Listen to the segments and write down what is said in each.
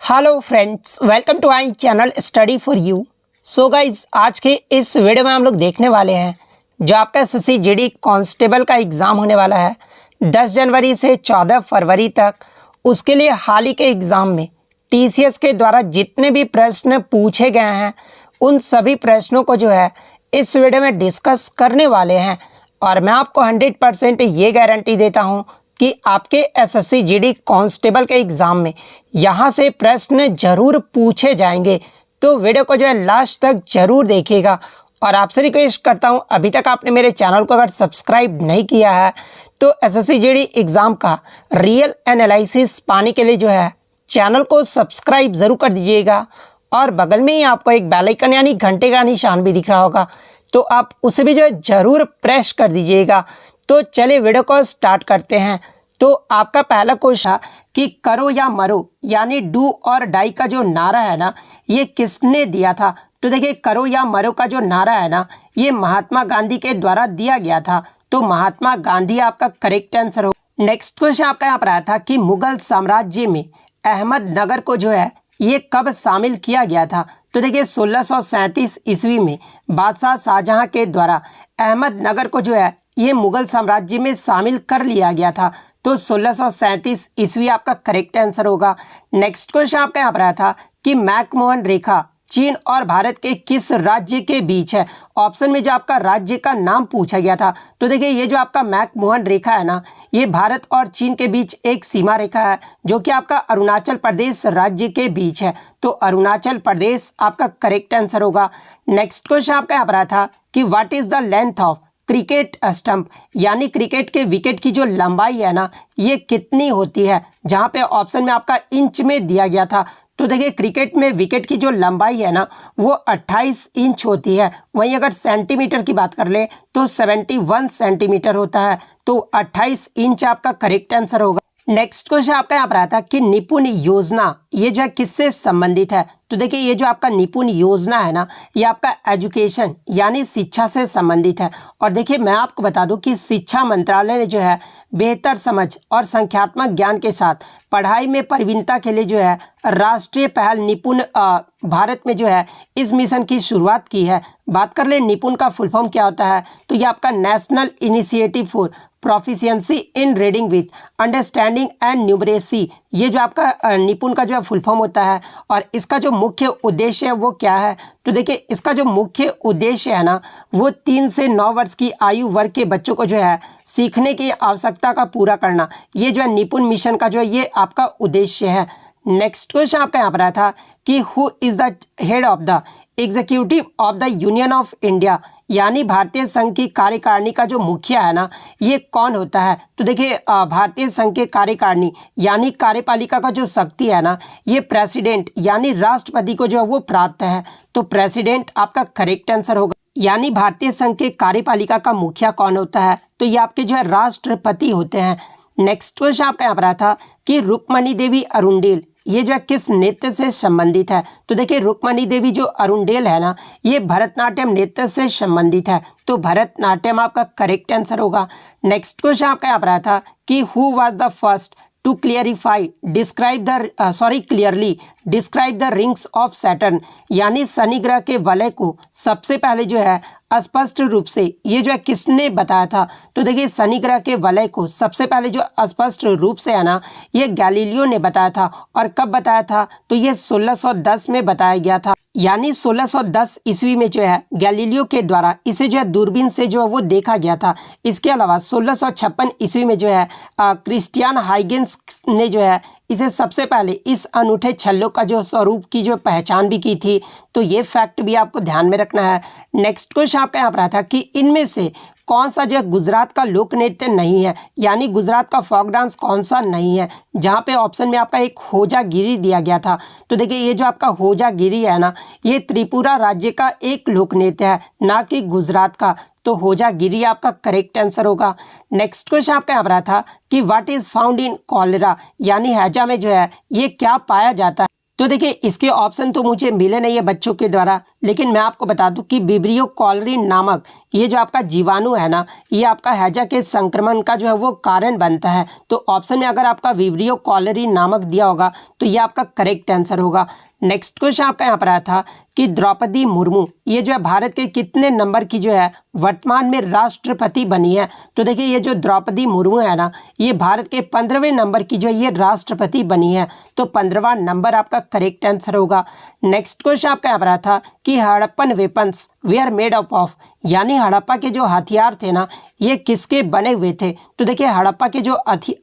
Hello friends, welcome to my channel study for you. So guys, आज के इस video में हम लोग देखने वाले हैं जो आपका एसएससी जीडी कांस्टेबल का एग्ज़ाम होने वाला है 10 जनवरी से 14 फरवरी तक। उसके लिए हाल ही के एग्ज़ाम में टीसीएस के द्वारा जितने भी प्रश्न पूछे गए हैं उन सभी प्रश्नों को जो है इस वीडियो में डिस्कस करने वाले हैं। और मैं आपको 100% ये गारंटी देता हूँ कि आपके एसएससी जीडी कांस्टेबल के एग्ज़ाम में यहाँ से प्रश्न जरूर पूछे जाएंगे। तो वीडियो को जो है लास्ट तक जरूर देखिएगा। और आपसे रिक्वेस्ट करता हूँ, अभी तक आपने मेरे चैनल को अगर सब्सक्राइब नहीं किया है तो एसएससी जीडी एग्ज़ाम का रियल एनालिसिस पाने के लिए जो है चैनल को सब्सक्राइब ज़रूर कर दीजिएगा। और बगल में ही आपको एक बेल आइकन यानी घंटे का निशान भी दिख रहा होगा, तो आप उसे भी जो है ज़रूर प्रेस कर दीजिएगा। तो चलिए वीडियो को स्टार्ट करते हैं। तो आपका पहला क्वेश्चन कि करो या मरो यानी डू और डाई का जो नारा है ना, ये किसने दिया था? तो देखिए, करो या मरो का जो नारा है ना, ये महात्मा गांधी के द्वारा दिया गया था। तो महात्मा गांधी आपका करेक्ट आंसर हो। नेक्स्ट क्वेश्चन आपका यहाँ पर आया था कि मुगल साम्राज्य में अहमदनगर को जो है ये कब शामिल किया गया था? तो देखिए, 1637 ईस्वी में बादशाह शाहजहां के द्वारा अहमदनगर को जो है ये मुगल साम्राज्य में शामिल कर लिया गया था। तो 1637 ईस्वी आपका करेक्ट आंसर होगा। नेक्स्ट क्वेश्चन आपका यहाँ पर आया था कि मैकमोहन रेखा चीन और भारत के किस राज्य के बीच है? ऑप्शन में जो आपका राज्य का नाम पूछा गया था, तो देखिए ये जो आपका मैकमोहन रेखा है ना, ये भारत और चीन के बीच एक सीमा रेखा है जो कि आपका अरुणाचल प्रदेश राज्य के बीच है। तो अरुणाचल प्रदेश आपका करेक्ट आंसर होगा। नेक्स्ट क्वेश्चन आपका यहाँ पर आया था कि what is the length of cricket stump यानी क्रिकेट के विकेट की जो लंबाई है ना, ये कितनी होती है? जहाँ पे ऑप्शन में आपका इंच में दिया गया था। तो देखिए, क्रिकेट में विकेट की जो लंबाई है ना, वो 28 इंच होती है। वहीं अगर सेंटीमीटर की बात कर ले तो 71 सेंटीमीटर होता है। तो 28 इंच आपका करेक्ट आंसर होगा। नेक्स्ट क्वेश्चन आपका यहाँ पर आता है कि निपुण योजना ये जो है किससे संबंधित है? तो देखिए, ये जो आपका निपुण योजना है ना, ये आपका एजुकेशन यानी शिक्षा से संबंधित है। और देखिए, मैं आपको बता दूं कि शिक्षा मंत्रालय ने जो है बेहतर समझ और संख्यात्मक ज्ञान के साथ पढ़ाई में प्रवीणता के लिए जो है राष्ट्रीय पहल निपुण भारत में जो है इस मिशन की शुरुआत की है। बात कर ले निपुण का फुल फॉर्म क्या होता है, तो ये आपका national initiative for proficiency in reading with understanding and numeracy, ये जो आपका निपुण का जो है फुल फॉर्म होता है। और इसका जो मुख्य उद्देश्य है वो क्या है? तो देखिए, इसका जो मुख्य उद्देश्य है ना, वो 3 से 9 वर्ष की आयु वर्ग के बच्चों को जो है सीखने की आवश्यकता का पूरा करना, ये जो है निपुण मिशन का जो है ये आपका उद्देश्य है। नेक्स्ट क्वेश्चन आपका यहाँ पर आया था कि who is the head of the executive of the union of India यानी भारतीय संघ की कार्यकारिणी का जो मुखिया है ना, ये कौन होता है? तो देखिए, भारतीय संघ के कार्यकारिणी यानी कार्यपालिका का जो शक्ति है ना, ये प्रेसिडेंट यानी राष्ट्रपति को जो है वो प्राप्त है। तो प्रेसिडेंट आपका करेक्ट आंसर होगा। यानी भारतीय संघ के कार्यपालिका का मुखिया कौन होता है? तो ये आपके जो है राष्ट्रपति होते हैं। नेक्स्ट क्वेश्चन आपका यहाँ पर आया था कि रुक्मणी देवी अरुंडेल ये जो है किस नृत्य से संबंधित है? तो देखिए, रुक्मणी देवी जो अरुंडेल है ना, ये भरतनाट्यम नृत्य से संबंधित है। तो भरतनाट्यम आपका करेक्ट आंसर होगा। नेक्स्ट क्वेश्चन आपका यहाँ पर आया था कि who was the first to clearly describe the rings of Saturn यानी शनि ग्रह के वलय को सबसे पहले जो है स्पष्ट रूप से ये जो है किसने बताया था? तो देखिए, शनि ग्रह के वलय को सबसे पहले जो स्पष्ट रूप से है ना, ये गैलीलियो ने बताया था। और कब बताया था? तो ये 1610 में बताया गया था। यानी 1610 ईस्वी में जो है गैलीलियो के द्वारा इसे जो है दूरबीन से जो है वो देखा गया था। इसके अलावा 1656 ईस्वी में जो है क्रिस्टियन हाइगेंस ने जो है इसे सबसे पहले इस अनूठे छल्लों का जो स्वरूप की जो पहचान भी की थी। तो ये फैक्ट भी आपको ध्यान में रखना है। नेक्स्ट क्वेश्चन आपका यहाँ पर आया था कि इनमें से कौन सा जो है गुजरात का लोक नृत्य नहीं है यानी गुजरात का फोक डांस कौन सा नहीं है? जहाँ पे ऑप्शन में आपका एक होजागिरी दिया गया था। तो देखिए, ये जो आपका होजागिरी है ना, ये त्रिपुरा राज्य का एक लोक नृत्य है, ना कि गुजरात का। तो होजागिरी आपका करेक्ट आंसर होगा। नेक्स्ट क्वेश्चन आपका यहाँ पर आया था कि what is found in cholera यानी हैजा में जो है ये क्या पाया जाता है? तो देखिए इसके ऑप्शन तो मुझे मिले नहीं है बच्चों के द्वारा, लेकिन मैं आपको बता दूं कि विब्रियो कॉलरी नामक ये जो आपका जीवाणु है ना, ये आपका हैजा के संक्रमण का जो है वो कारण बनता है। तो ऑप्शन में अगर आपका विब्रियो कॉलरी नामक दिया होगा तो ये आपका करेक्ट आंसर होगा। नेक्स्ट क्वेश्चन आपका यहाँ पर आया था कि द्रौपदी मुर्मू ये जो है भारत के कितने नंबर की जो है वर्तमान में राष्ट्रपति बनी है। तो देखिए ये जो द्रौपदी मुर्मू है ना, ये भारत के 15वें नंबर की जो है ये राष्ट्रपति बनी है। तो 15वां नंबर आपका करेक्ट आंसर होगा। नेक्स्ट क्वेश्चन आपका यहाँ पर आया था कि Harappan weapons were are made up of, यानी हड़प्पा के जो हथियार थे ना, ये किसके बने हुए थे। तो देखिए हड़प्पा के जो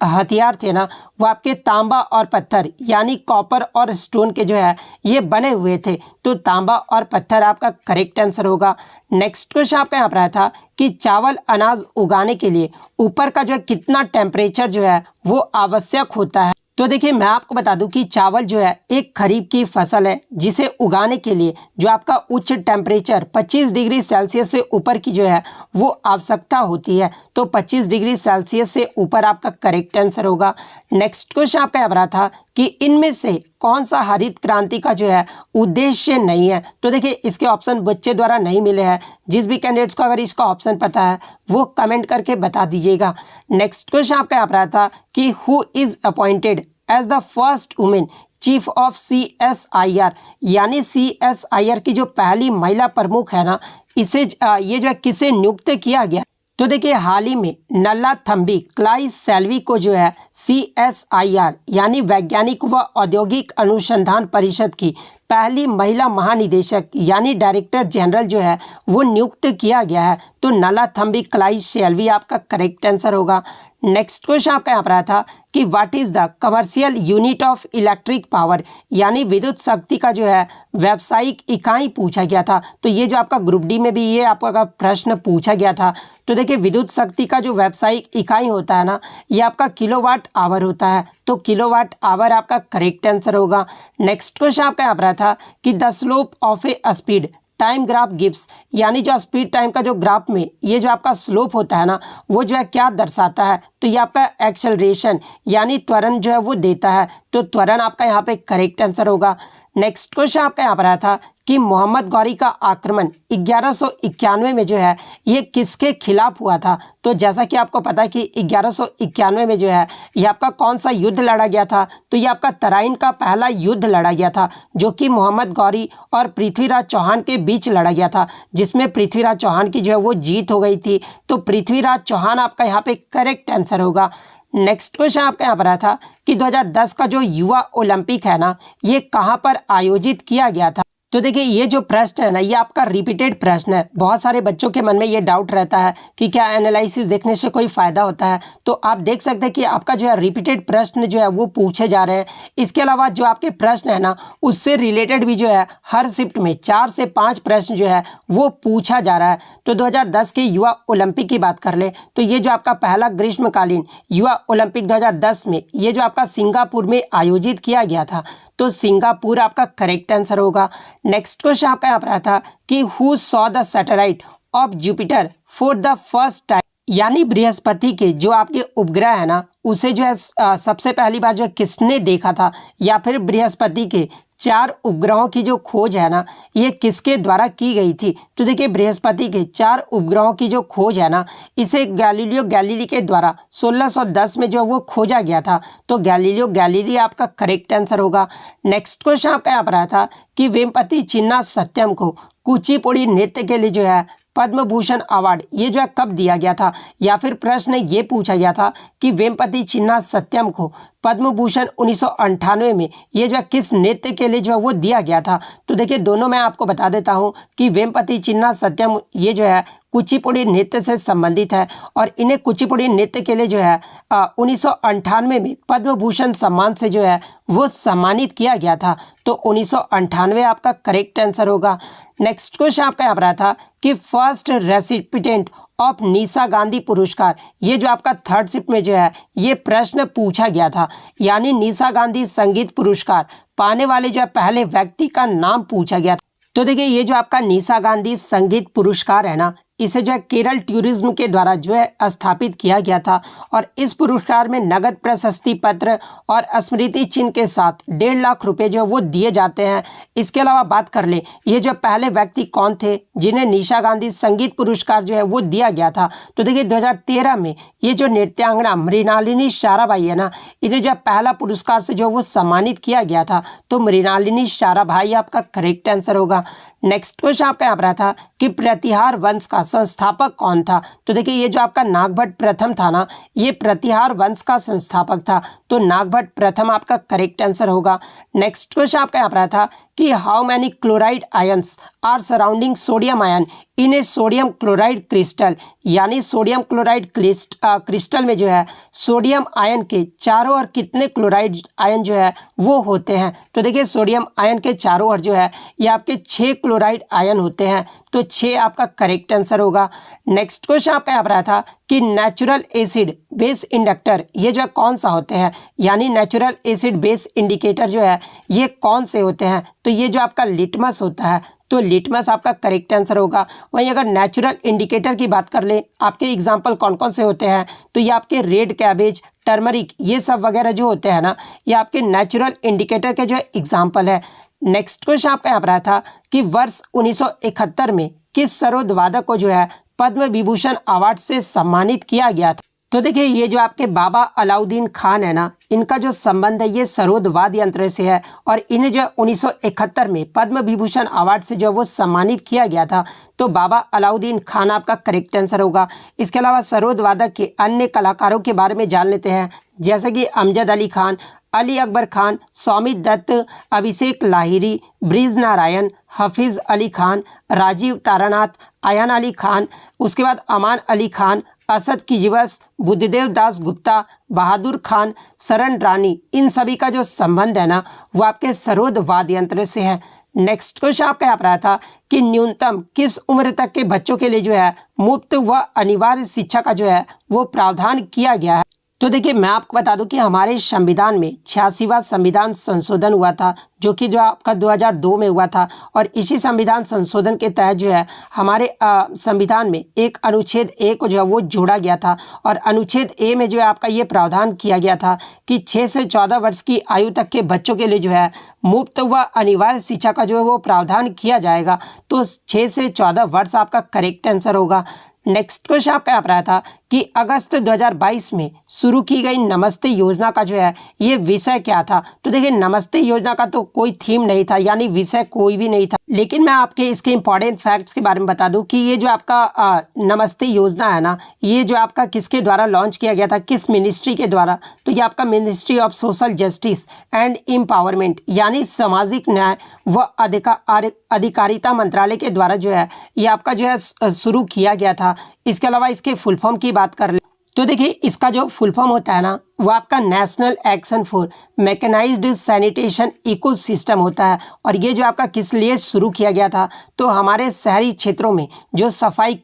हथियार थे ना, वो आपके तांबा और पत्थर यानी कॉपर और स्टोन के जो है ये बने हुए थे। तो तांबा और पत्थर आपका करेक्ट आंसर होगा। नेक्स्ट क्वेश्चन आपका यहाँ पर आया था कि चावल अनाज उगाने के लिए ऊपर का जो है कितना टेम्परेचर जो है वो आवश्यक होता है। तो देखिए मैं आपको बता दूं कि चावल जो है एक खरीफ की फसल है, जिसे उगाने के लिए जो आपका उच्च टेम्परेचर 25 डिग्री सेल्सियस से ऊपर की जो है वो आवश्यकता होती है। तो 25 डिग्री सेल्सियस से ऊपर आपका करेक्ट आंसर होगा। नेक्स्ट क्वेश्चन आपका यहाँ पर था कि इनमें से कौन सा हरित क्रांति का जो है उद्देश्य नहीं है। तो देखिए इसके ऑप्शन बच्चे द्वारा नहीं मिले हैं। जिस भी कैंडिडेट्स को अगर इसका ऑप्शन पता है वो कमेंट करके बता दीजिएगा। नेक्स्ट क्वेश्चन आपका यहाँ पर था कि who is appointed as the first women chief of CSIR, यानी CSIR की जो पहली महिला प्रमुख है ना, इसे ये जो है किसे नियुक्त किया गया। तो देखिए हाल ही में नल्लाथम्बी क्लाई सेल्वी को जो है CSIR यानी वैज्ञानिक व औद्योगिक अनुसंधान परिषद की पहली महिला महानिदेशक यानी डायरेक्टर जनरल जो है वो नियुक्त किया गया है। तो नल्लाथम्बी क्लाई सेल्वी आपका करेक्ट आंसर होगा। नेक्स्ट क्वेश्चन आपका यहाँ पर आया था कि what is the commercial unit of electric power, यानी विद्युत शक्ति का जो है व्यावसायिक इकाई पूछा गया था। तो ये जो आपका ग्रुप डी में भी ये आपका प्रश्न पूछा गया था। तो देखिए विद्युत शक्ति का जो व्यावसायिक इकाई होता है ना, ये आपका किलोवाट आवर होता है। तो किलोवाट आवर आपका करेक्ट आंसर होगा। नेक्स्ट क्वेश्चन आपका यहाँ पर आया था कि the slope of A speed time graph gives, यानी जो स्पीड टाइम का जो ग्राफ में ये जो आपका स्लोप होता है ना, वो जो है क्या दर्शाता है। तो ये आपका एक्सेलरेशन यानी त्वरण जो है वो देता है। तो त्वरण आपका यहाँ पे करेक्ट आंसर होगा। नेक्स्ट क्वेश्चन आपका यहाँ पर आया था कि मोहम्मद गौरी का आक्रमण 1191 में जो है ये किसके खिलाफ हुआ था। तो जैसा कि आपको पता है कि 1191 में जो है ये आपका कौन सा युद्ध लड़ा गया था। तो ये आपका तराइन का पहला युद्ध लड़ा गया था, जो कि मोहम्मद गौरी और पृथ्वीराज चौहान के बीच लड़ा गया था, जिसमें पृथ्वीराज चौहान की जो है वो जीत हो गई थी। तो पृथ्वीराज चौहान आपका यहाँ पे करेक्ट आंसर होगा। नेक्स्ट क्वेश्चन आपका यहाँ पर आया था कि 2010 का जो युवा ओलंपिक है ना, ये कहाँ पर आयोजित किया गया था। तो देखिए ये जो प्रश्न है ना, ये आपका रिपीटेड प्रश्न है। बहुत सारे बच्चों के मन में ये डाउट रहता है कि क्या एनालिसिस देखने से कोई फ़ायदा होता है। तो आप देख सकते हैं कि आपका जो है रिपीटेड प्रश्न जो है वो पूछे जा रहे हैं। इसके अलावा जो आपके प्रश्न है ना, उससे रिलेटेड भी जो है हर शिफ्ट में 4 से 5 प्रश्न जो है वो पूछा जा रहा है। तो 2010 के युवा ओलंपिक की बात कर ले तो ये जो आपका पहला ग्रीष्मकालीन युवा ओलंपिक 2010 में ये जो आपका सिंगापुर में आयोजित किया गया था। तो सिंगापुर आपका करेक्ट आंसर होगा। नेक्स्ट क्वेश्चन आपका यहाँ पर आया था कि who saw the satellite of Jupiter for the first time, यानी बृहस्पति के जो आपके उपग्रह है ना, उसे जो है सबसे पहली बार जो है किसने देखा था, या फिर बृहस्पति के 4 उपग्रहों की जो खोज है ना, ये किसके द्वारा की गई थी। तो देखिए बृहस्पति के 4 उपग्रहों की जो खोज है ना, इसे गैलीलियो गैलीली के द्वारा 1610 में जो वो खोजा गया था। तो गैलीलियो गैलीली आपका करेक्ट आंसर होगा। नेक्स्ट क्वेश्चन आपका यहाँ पर आया था कि वेम्पति चिन्ना सत्यम को कुचिपुड़ी नृत्य के लिए जो है पद्म भूषण अवार्ड ये जो है कब दिया गया था, या फिर प्रश्न ये पूछा गया था कि वेम्पति चिन्ना सत्यम को पद्म भूषण 1998 में ये जो है किस नृत्य के लिए जो है वो दिया गया था। तो देखिए दोनों मैं आपको बता देता हूँ कि वेम्पति चिन्ना सत्यम ये जो है कुचिपुड़ी नृत्य से संबंधित है, और इन्हें कुचिपुड़ी नृत्य के लिए जो है 1998 में पद्म भूषण सम्मान से जो है वो सम्मानित किया गया था। तो 1998 आपका करेक्ट आंसर होगा। नेक्स्ट क्वेश्चन आपका यहाँ पर आया था कि फर्स्ट रेसिपिटेंट ऑफ निशा गांधी पुरस्कार ये जो आपका थर्ड शिफ्ट में जो है ये प्रश्न पूछा गया था, यानी निशा गांधी संगीत पुरस्कार पाने वाले जो है पहले व्यक्ति का नाम पूछा गया था। तो देखिए ये जो आपका निशा गांधी संगीत पुरस्कार है ना, इसे जो है केरल टूरिज्म के द्वारा जो है स्थापित किया गया था और इस पुरस्कार में नगद प्रशस्ति पत्र और स्मृति चिन्ह के साथ 1.5 लाख रुपए जो वो दिए जाते हैं। इसके अलावा बात कर ले ये जो पहले व्यक्ति कौन थे जिन्हें निशा गांधी संगीत पुरस्कार जो है वो दिया गया था। तो देखिए 2013 में ये जो नृत्यांगना मृणालिनी साराभाई है ना, इन्हें जो पहला पुरस्कार से जो वो सम्मानित किया गया था। तो मृणालिनी साराभाई आपका करेक्ट आंसर होगा। नेक्स्ट क्वेश्चन आपका यहाँ पर आया था कि प्रतिहार वंश का संस्थापक कौन था। तो देखिए ये जो आपका नागभट्ट प्रथम था ना, ये प्रतिहार वंश का संस्थापक था। तो नागभट्ट प्रथम आपका करेक्ट आंसर होगा। नेक्स्ट क्वेश्चन आपका यहाँ पर आया था कि how many chloride ions are surrounding sodium ion in a sodium chloride crystal. यानी सोडियम क्लोराइड क्रिस्टल में जो है सोडियम आयन के चारों ओर कितने क्लोराइड आयन जो है वो होते हैं। तो देखिए सोडियम आयन के चारों ओर जो है ये आपके 6 क्लोराइड आयन होते हैं। तो 6 आपका करेक्ट आंसर होगा। नेक्स्ट क्वेश्चन आपका यहाँ पर आया था कि नेचुरल एसिड बेस इंडक्टर ये जो है कौन सा होते हैं। यानी नेचुरल एसिड बेस इंडिकेटर जो है ये कौन से होते हैं। तो ये जो आपका लिटमस होता है, तो लिटमस आपका करेक्ट आंसर होगा। वहीं अगर नेचुरल इंडिकेटर की बात कर ले आपके एग्जाम्पल कौन कौन से होते हैं, तो ये आपके रेड कैबेज, टर्मरिक ये सब वगैरह जो होते हैं ना, ये आपके नेचुरल इंडिकेटर के जो है एग्जाम्पल है। नेक्स्ट क्वेश्चन आपका यहाँ पर आया था कि वर्ष 1971 में किस सरोद वादक को जो है पद्म विभूषण अवार्ड से सम्मानित किया गया था। तो देखिए ये जो आपके बाबा अलाउद्दीन खान है ना, इनका जो संबंध है ये सरोद वाद्य यंत्र से है और इन्हें जो 1971 में पद्म विभूषण अवार्ड से जो वो सम्मानित किया गया था। तो बाबा अलाउद्दीन खान आपका करेक्ट आंसर होगा। इसके अलावा सरोद वादक के अन्य कलाकारों के बारे में जान लेते हैं, जैसे कि अमजद अली खान, अली अकबर खान, सौमित दत्त, अभिषेक लाहिरी, ब्रिज नारायण, हफीज़ अली खान, राजीव तारानाथ, अयान अली खान, उसके बाद अमान अली खान, असद कीजिबस, बुद्धदेव दास गुप्ता, बहादुर खान, शरण रानी, इन सभी का जो संबंध है ना वो आपके सरोद वाद्य यंत्र से है। नेक्स्ट क्वेश्चन आपका यहाँ पर आया था कि न्यूनतम किस उम्र तक के बच्चों के लिए जो है मुफ्त व अनिवार्य शिक्षा का जो है वो प्रावधान किया गया है। तो देखिए मैं आपको बता दूं कि हमारे संविधान में 86वां संविधान संशोधन हुआ था, जो कि जो आपका 2002 में हुआ था। और इसी संविधान संशोधन के तहत जो है हमारे संविधान में एक अनुच्छेद ए को जो है वो जोड़ा गया था। और अनुच्छेद ए में जो है आपका ये प्रावधान किया गया था कि 6 से 14 वर्ष की आयु तक के बच्चों के लिए जो है मुफ्त व अनिवार्य शिक्षा का जो है वो प्रावधान किया जाएगा। तो 6 से 14 वर्ष आपका करेक्ट आंसर होगा। नेक्स्ट क्वेश्चन आपका यहाँ पर आया था कि अगस्त 2022 में शुरू की गई नमस्ते योजना का जो है ये विषय क्या था। तो देखिए नमस्ते योजना का तो कोई थीम नहीं था, यानी विषय कोई भी नहीं था। लेकिन मैं आपके इसके इंपॉर्टेंट फैक्ट्स के बारे में बता दूं कि ये जो आपका नमस्ते योजना है ना, ये जो आपका किसके द्वारा लॉन्च किया गया था, किस मिनिस्ट्री के द्वारा। तो ये आपका ministry of social justice and empowerment यानी सामाजिक न्याय व अधिकारिता मंत्रालय के द्वारा जो है ये आपका जो है शुरू किया गया था। इसके अलावा इसके फुल फॉर्म की बात कर ले तो देखिए इसका जो फुल फॉर्म होता है ना वो आपका national action for mechanised sanitation ecosystem होता है। और ये जो आपका किस लिए शुरू किया गया था, तो हमारे शहरी क्षेत्रों में जो सफाई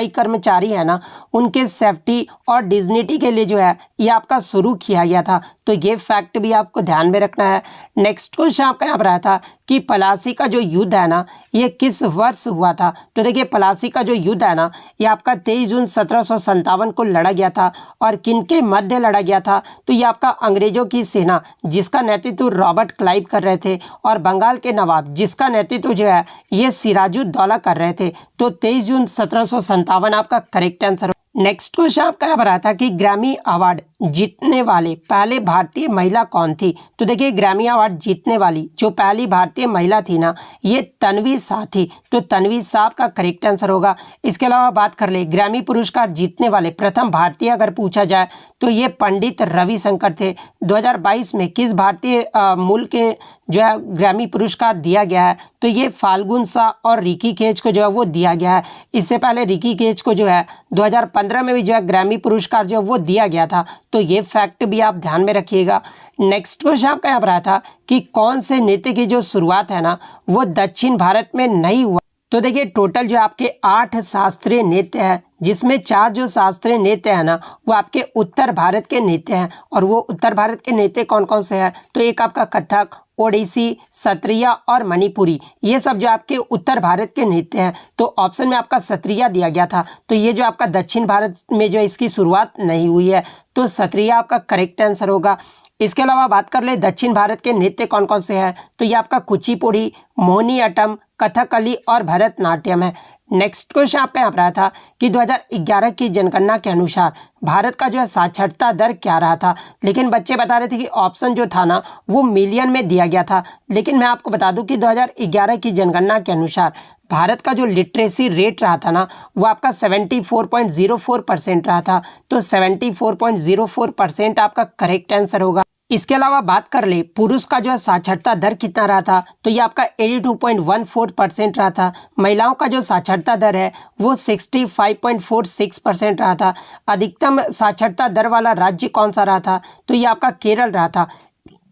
कर्मचारी है ना, उनके सेफ्टी और डिग्निटी के लिए जो है ये आपका शुरू किया गया था। तो ये फैक्ट भी आपको ध्यान में रखना है। नेक्स्ट क्वेश्चन आपका यहाँ पर आया था कि पलासी का जो युद्ध है ना ये किस वर्ष हुआ था। तो देखिए पलासी का जो युद्ध है ना ये आपका 23 जून 1757 को लड़ा गया था। और किनके मध्य लड़ा गया था, तो ये आपका अंग्रेजों की सेना जिसका नेतृत्व रॉबर्ट क्लाइव कर रहे थे और बंगाल के नवाब जिसका नेतृत्व जो है ये सिराजुद्दौला कर रहे थे। तो 23 जून 1757 आपका करेक्ट आंसर। नेक्स्ट क्वेश्चन आपका यहाँ पर आया था कि ग्रैमी अवार्ड जीतने वाले पहले भारतीय महिला कौन थी। तो देखिए ग्रैमी अवार्ड जीतने वाली जो पहली भारतीय महिला थी ना ये तन्वी शाह थी। तो तन्वी शाह का करेक्ट आंसर होगा। इसके अलावा बात कर ले ग्रैमी पुरस्कार जीतने वाले प्रथम भारतीय अगर पूछा जाए तो ये पंडित रविशंकर थे। 2022 में किस भारतीय मूल के जो है ग्रैमी पुरस्कार दिया गया है, तो ये फाल्गुन शाह और रिकी केज को जो है वो दिया गया है। इससे पहले रिकी केज को जो है 2015 में भी जो है ग्रैमी पुरस्कार जो है वो दिया गया था। तो ये फैक्ट भी आप ध्यान में रखिएगा। नेक्स्ट क्वेश्चन आपका यहाँ पर आया था कि कौन से नृत्य की जो शुरुआत है ना वो दक्षिण भारत में नहीं हुआ। तो देखिए टोटल जो आपके 8 शास्त्रीय नृत्य है, जिसमें 4 जो शास्त्रीय नृत्य है ना वो आपके उत्तर भारत के नृत्य हैं। और वो उत्तर भारत के नृत्य कौन कौन से हैं, तो एक आपका कथक, ओडिसी, सत्रिया और मणिपुरी, ये सब जो आपके उत्तर भारत के नृत्य हैं। तो ऑप्शन में आपका सत्रिया दिया गया था, तो ये जो आपका दक्षिण भारत में जो इसकी शुरुआत नहीं हुई है, तो सत्रिया आपका करेक्ट आंसर होगा। इसके अलावा बात कर ले दक्षिण भारत के नृत्य कौन कौन से हैं, तो ये आपका कुचिपुड़ी, मोहिनीअट्टम, कथकली और भरतनाट्यम है। नेक्स्ट क्वेश्चन आपका यहाँ पर आया था कि 2011 की जनगणना के अनुसार भारत का जो है साक्षरता दर क्या रहा था। लेकिन बच्चे बता रहे थे कि ऑप्शन जो था ना वो मिलियन में दिया गया था। लेकिन मैं आपको बता दूं कि 2011 की जनगणना के अनुसार भारत का जो लिटरेसी रेट रहा था ना वो आपका 74.04% रहा था। तो 74.04% आपका करेक्ट आंसर होगा। इसके अलावा बात कर ले पुरुष का जो है साक्षरता दर कितना रहा था, तो ये आपका 82.14% रहा था। महिलाओं का जो साक्षरता दर है वो 65.46% रहा था। अधिकतम साक्षरता दर वाला राज्य कौन सा रहा था, तो ये आपका केरल रहा था।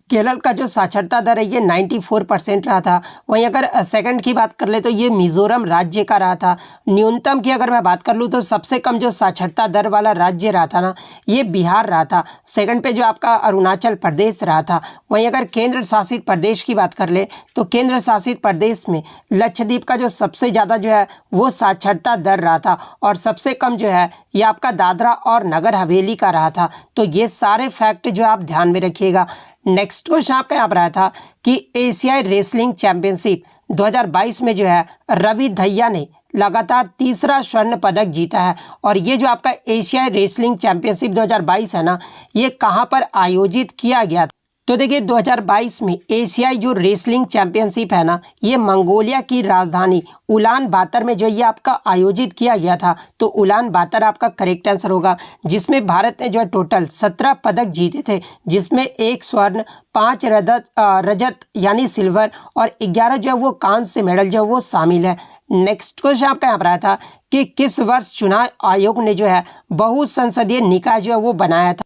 केरल का जो साक्षरता दर है ये 94% रहा था। वहीं अगर सेकंड की बात कर ले तो ये मिजोरम राज्य का रहा था। न्यूनतम की अगर मैं बात कर लूँ तो सबसे कम जो साक्षरता दर वाला राज्य रहा था ना ये बिहार रहा था। सेकंड पे जो आपका अरुणाचल प्रदेश रहा था। वहीं अगर केंद्र शासित प्रदेश की बात कर ले तो केंद्र शासित प्रदेश में लक्षद्वीप का जो सबसे ज़्यादा जो है वो साक्षरता दर रहा था। और सबसे कम जो है ये आपका दादरा और नगर हवेली का रहा था। तो ये सारे फैक्ट जो आप ध्यान में रखिएगा। नेक्स्ट क्वेश्चन आपका यहाँ पर आया था कि एशियाई रेसलिंग चैंपियनशिप 2022 में जो है रवि दहिया ने लगातार तीसरा स्वर्ण पदक जीता है। और ये जो आपका एशियाई रेसलिंग चैंपियनशिप 2022 है ना ये कहाँ पर आयोजित किया गया, तो देखिए 2022 में एशियाई जो रेसलिंग चैंपियनशिप है ना ये मंगोलिया की राजधानी उलान बातर में जो ये आपका आयोजित किया गया था। तो उलान बातर आपका करेक्ट आंसर होगा। जिसमें भारत ने जो है टोटल 17 पदक जीते थे, जिसमें 1 स्वर्ण, 5 रजत यानी सिल्वर और 11 जो है वो कांस्य मेडल जो है वो शामिल है। नेक्स्ट क्वेश्चन आपका यहाँ पर आया था कि किस वर्ष चुनाव आयोग ने जो है बहुसंसदीय निकाय जो है वो बनाया था,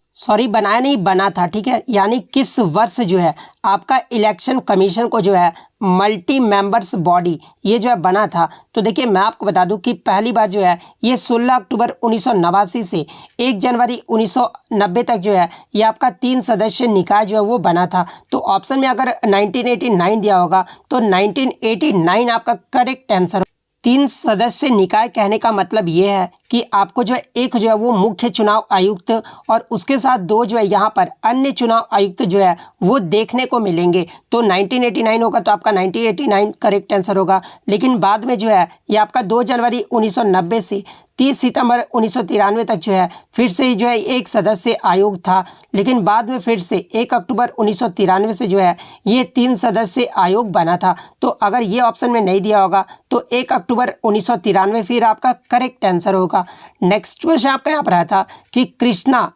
ठीक है। यानी किस वर्ष जो है आपका इलेक्शन कमीशन को जो है मल्टी मेंबर्स बॉडी ये जो है बना था। तो देखिए मैं आपको बता दूं कि पहली बार जो है ये 16 अक्टूबर 1989 से 1 जनवरी 1990 तक जो है ये आपका 3 सदस्य निकाय जो है वो बना था। तो ऑप्शन में अगर 1989 दिया होगा तो 1989 आपका करेक्ट आंसर। 3 सदस्य निकाय कहने का मतलब ये है कि आपको जो है एक जो है वो मुख्य चुनाव आयुक्त और उसके साथ 2 जो है यहाँ पर अन्य चुनाव आयुक्त जो है वो देखने को मिलेंगे। तो 1989 होगा तो आपका 1989 करेक्ट आंसर होगा। लेकिन बाद में जो है ये आपका 2 जनवरी 1990 से 30 सितंबर 1993 तक जो है फिर से जो है एक सदस्य आयोग था। लेकिन बाद में फिर से 1 अक्टूबर 1993 से जो है ये 3 सदस्य आयोग बना था। तो अगर ये ऑप्शन में नहीं दिया होगा तो 1 अक्टूबर 1993 फिर आपका करेक्ट आंसर होगा। नेक्स्ट क्वेश्चन आपका यहाँ पर आया था कि कृष्णा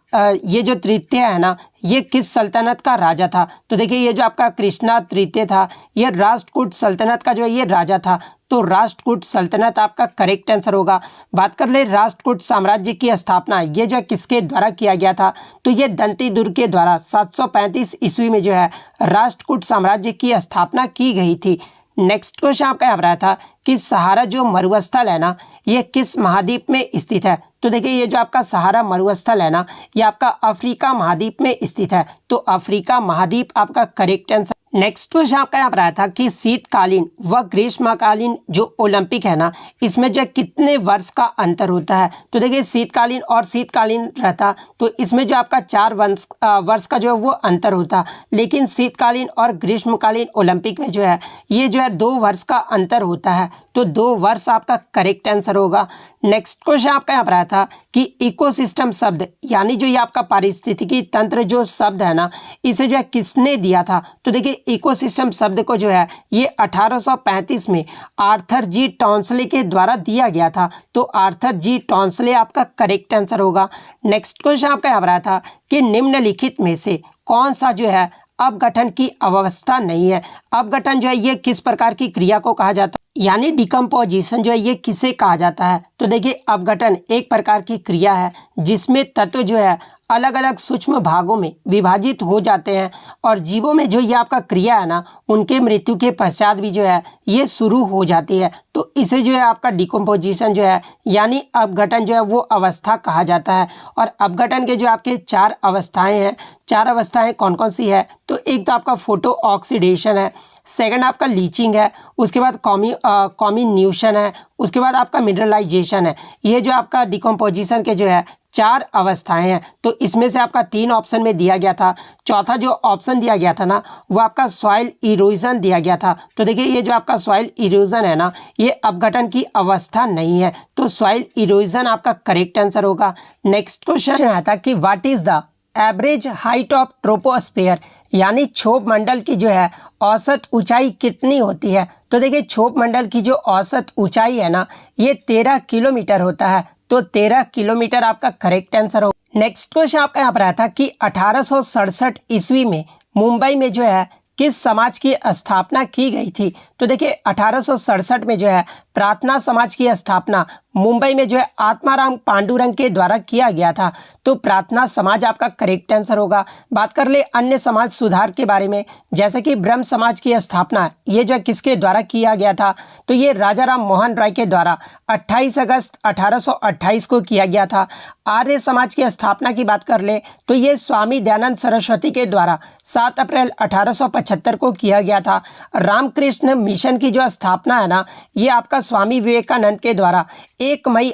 ये जो तृतीय है ना ये किस सल्तनत का राजा था। तो देखिए ये जो आपका कृष्णा तृतीय था ये राष्ट्रकूट सल्तनत का जो है ये राजा था। तो राष्ट्रकूट सल्तनत आपका करेक्ट आंसर होगा। बात कर ले राष्ट्रकूट साम्राज्य की स्थापना ये जो है किसके द्वारा किया गया था, तो ये दंती दुर्ग के द्वारा 735 ईस्वी में जो है राष्ट्रकूट साम्राज्य की स्थापना की गई थी। नेक्स्ट क्वेश्चन आपका यहाँ पर आया था कि सहारा जो मरुस्थल है ना ये किस महाद्वीप में स्थित है। तो देखिए ये जो आपका सहारा मरुस्थल है ना ये आपका अफ्रीका महाद्वीप में स्थित है। तो अफ्रीका महाद्वीप आपका करेक्ट आंसर। नेक्स्ट क्वेश्चन आपका यहाँ पर आया था कि शीतकालीन व ग्रीष्मकालीन जो ओलंपिक है ना इसमें जो कितने वर्ष का अंतर होता है। तो देखिए शीतकालीन और शीतकालीन रहता तो इसमें जो आपका 4 वर्ष का जो है वो अंतर होता। लेकिन शीतकालीन और ग्रीष्मकालीन ओलंपिक में जो है ये जो है 2 वर्ष का अंतर होता है। तो 2 वर्ष आपका करेक्ट आंसर होगा। नेक्स्ट क्वेश्चन आपका यहाँ पर आया था कि इकोसिस्टम शब्द यानी जो ये आपका पारिस्थितिकी तंत्र जो शब्द है ना इसे जो है किसने दिया था। तो देखिए इकोसिस्टम शब्द को जो है ये 1835 में आर्थर जी टॉन्सले के द्वारा दिया गया था। तो आर्थर जी टॉन्सले आपका करेक्ट आंसर होगा। नेक्स्ट क्वेश्चन आपका यहाँ पर आया था कि निम्नलिखित में से कौन सा जो है अपघटन की अवस्था नहीं है। अपघटन जो है ये किस प्रकार की क्रिया को कहा जाता है, यानी डिकम्पोजिशन जो है ये किसे कहा जाता है? तो देखिए अपघटन एक प्रकार की क्रिया है जिसमें तत्व जो है अलग अलग सूक्ष्म भागों में विभाजित हो जाते हैं और जीवों में जो ये आपका क्रिया है ना उनके मृत्यु के पश्चात भी जो है ये शुरू हो जाती है। तो इसे जो है आपका डिकम्पोजिशन जो है यानी अपघटन जो है वो अवस्था कहा जाता है। और अपघटन के जो आपके चार अवस्थाएं हैं, चार अवस्थाएं कौन कौन सी है? तो एक तो आपका फोटो ऑक्सीडेशन है, सेकंड आपका लीचिंग है, उसके बाद कॉम्बिन्यूशन है, उसके बाद आपका मिनरलाइजेशन है। ये जो आपका डिकम्पोजिशन के जो है चार अवस्थाएं हैं। तो इसमें से आपका 3 ऑप्शन में दिया गया था, चौथा जो ऑप्शन दिया गया था ना वो आपका सॉइल इरोजन दिया गया था। तो देखिए ये जो आपका सॉइल इरोजन है ना ये अपघटन की अवस्था नहीं है, तो सॉइल इरोजन आपका करेक्ट आंसर होगा। नेक्स्ट क्वेश्चन आता कि what is the average height of troposphere, यानी क्षोभ मंडल की जो है औसत ऊंचाई कितनी होती है? तो देखिए क्षोभ मंडल की जो औसत ऊंचाई है ना ये 13 किलोमीटर होता है, तो 13 किलोमीटर आपका करेक्ट आंसर हो। नेक्स्ट क्वेश्चन आपका यहाँ पर आया था कि 1867 ईस्वी में मुंबई में जो है किस समाज की स्थापना की गई थी? तो देखिए 1867 में जो है प्रार्थना समाज की स्थापना मुंबई में जो है आत्माराम पांडुरंग के द्वारा किया गया था, तो प्रार्थना समाज आपका करेक्ट आंसर होगा। बात कर ले अन्य समाज सुधार के बारे में, जैसे कि ब्रह्म समाज की स्थापना ये जो है किसके द्वारा किया गया था? तो ये राजा राम मोहन राय के द्वारा 28 अगस्त 1828 को किया गया था। आर्य समाज की स्थापना की बात कर ले तो ये स्वामी दयानंद सरस्वती के द्वारा 7 अप्रैल 1875 को किया गया था। रामकृष्ण मिशन की जो स्थापना है ना ये आपका स्वामी विवेकानंद के द्वारा 1 मई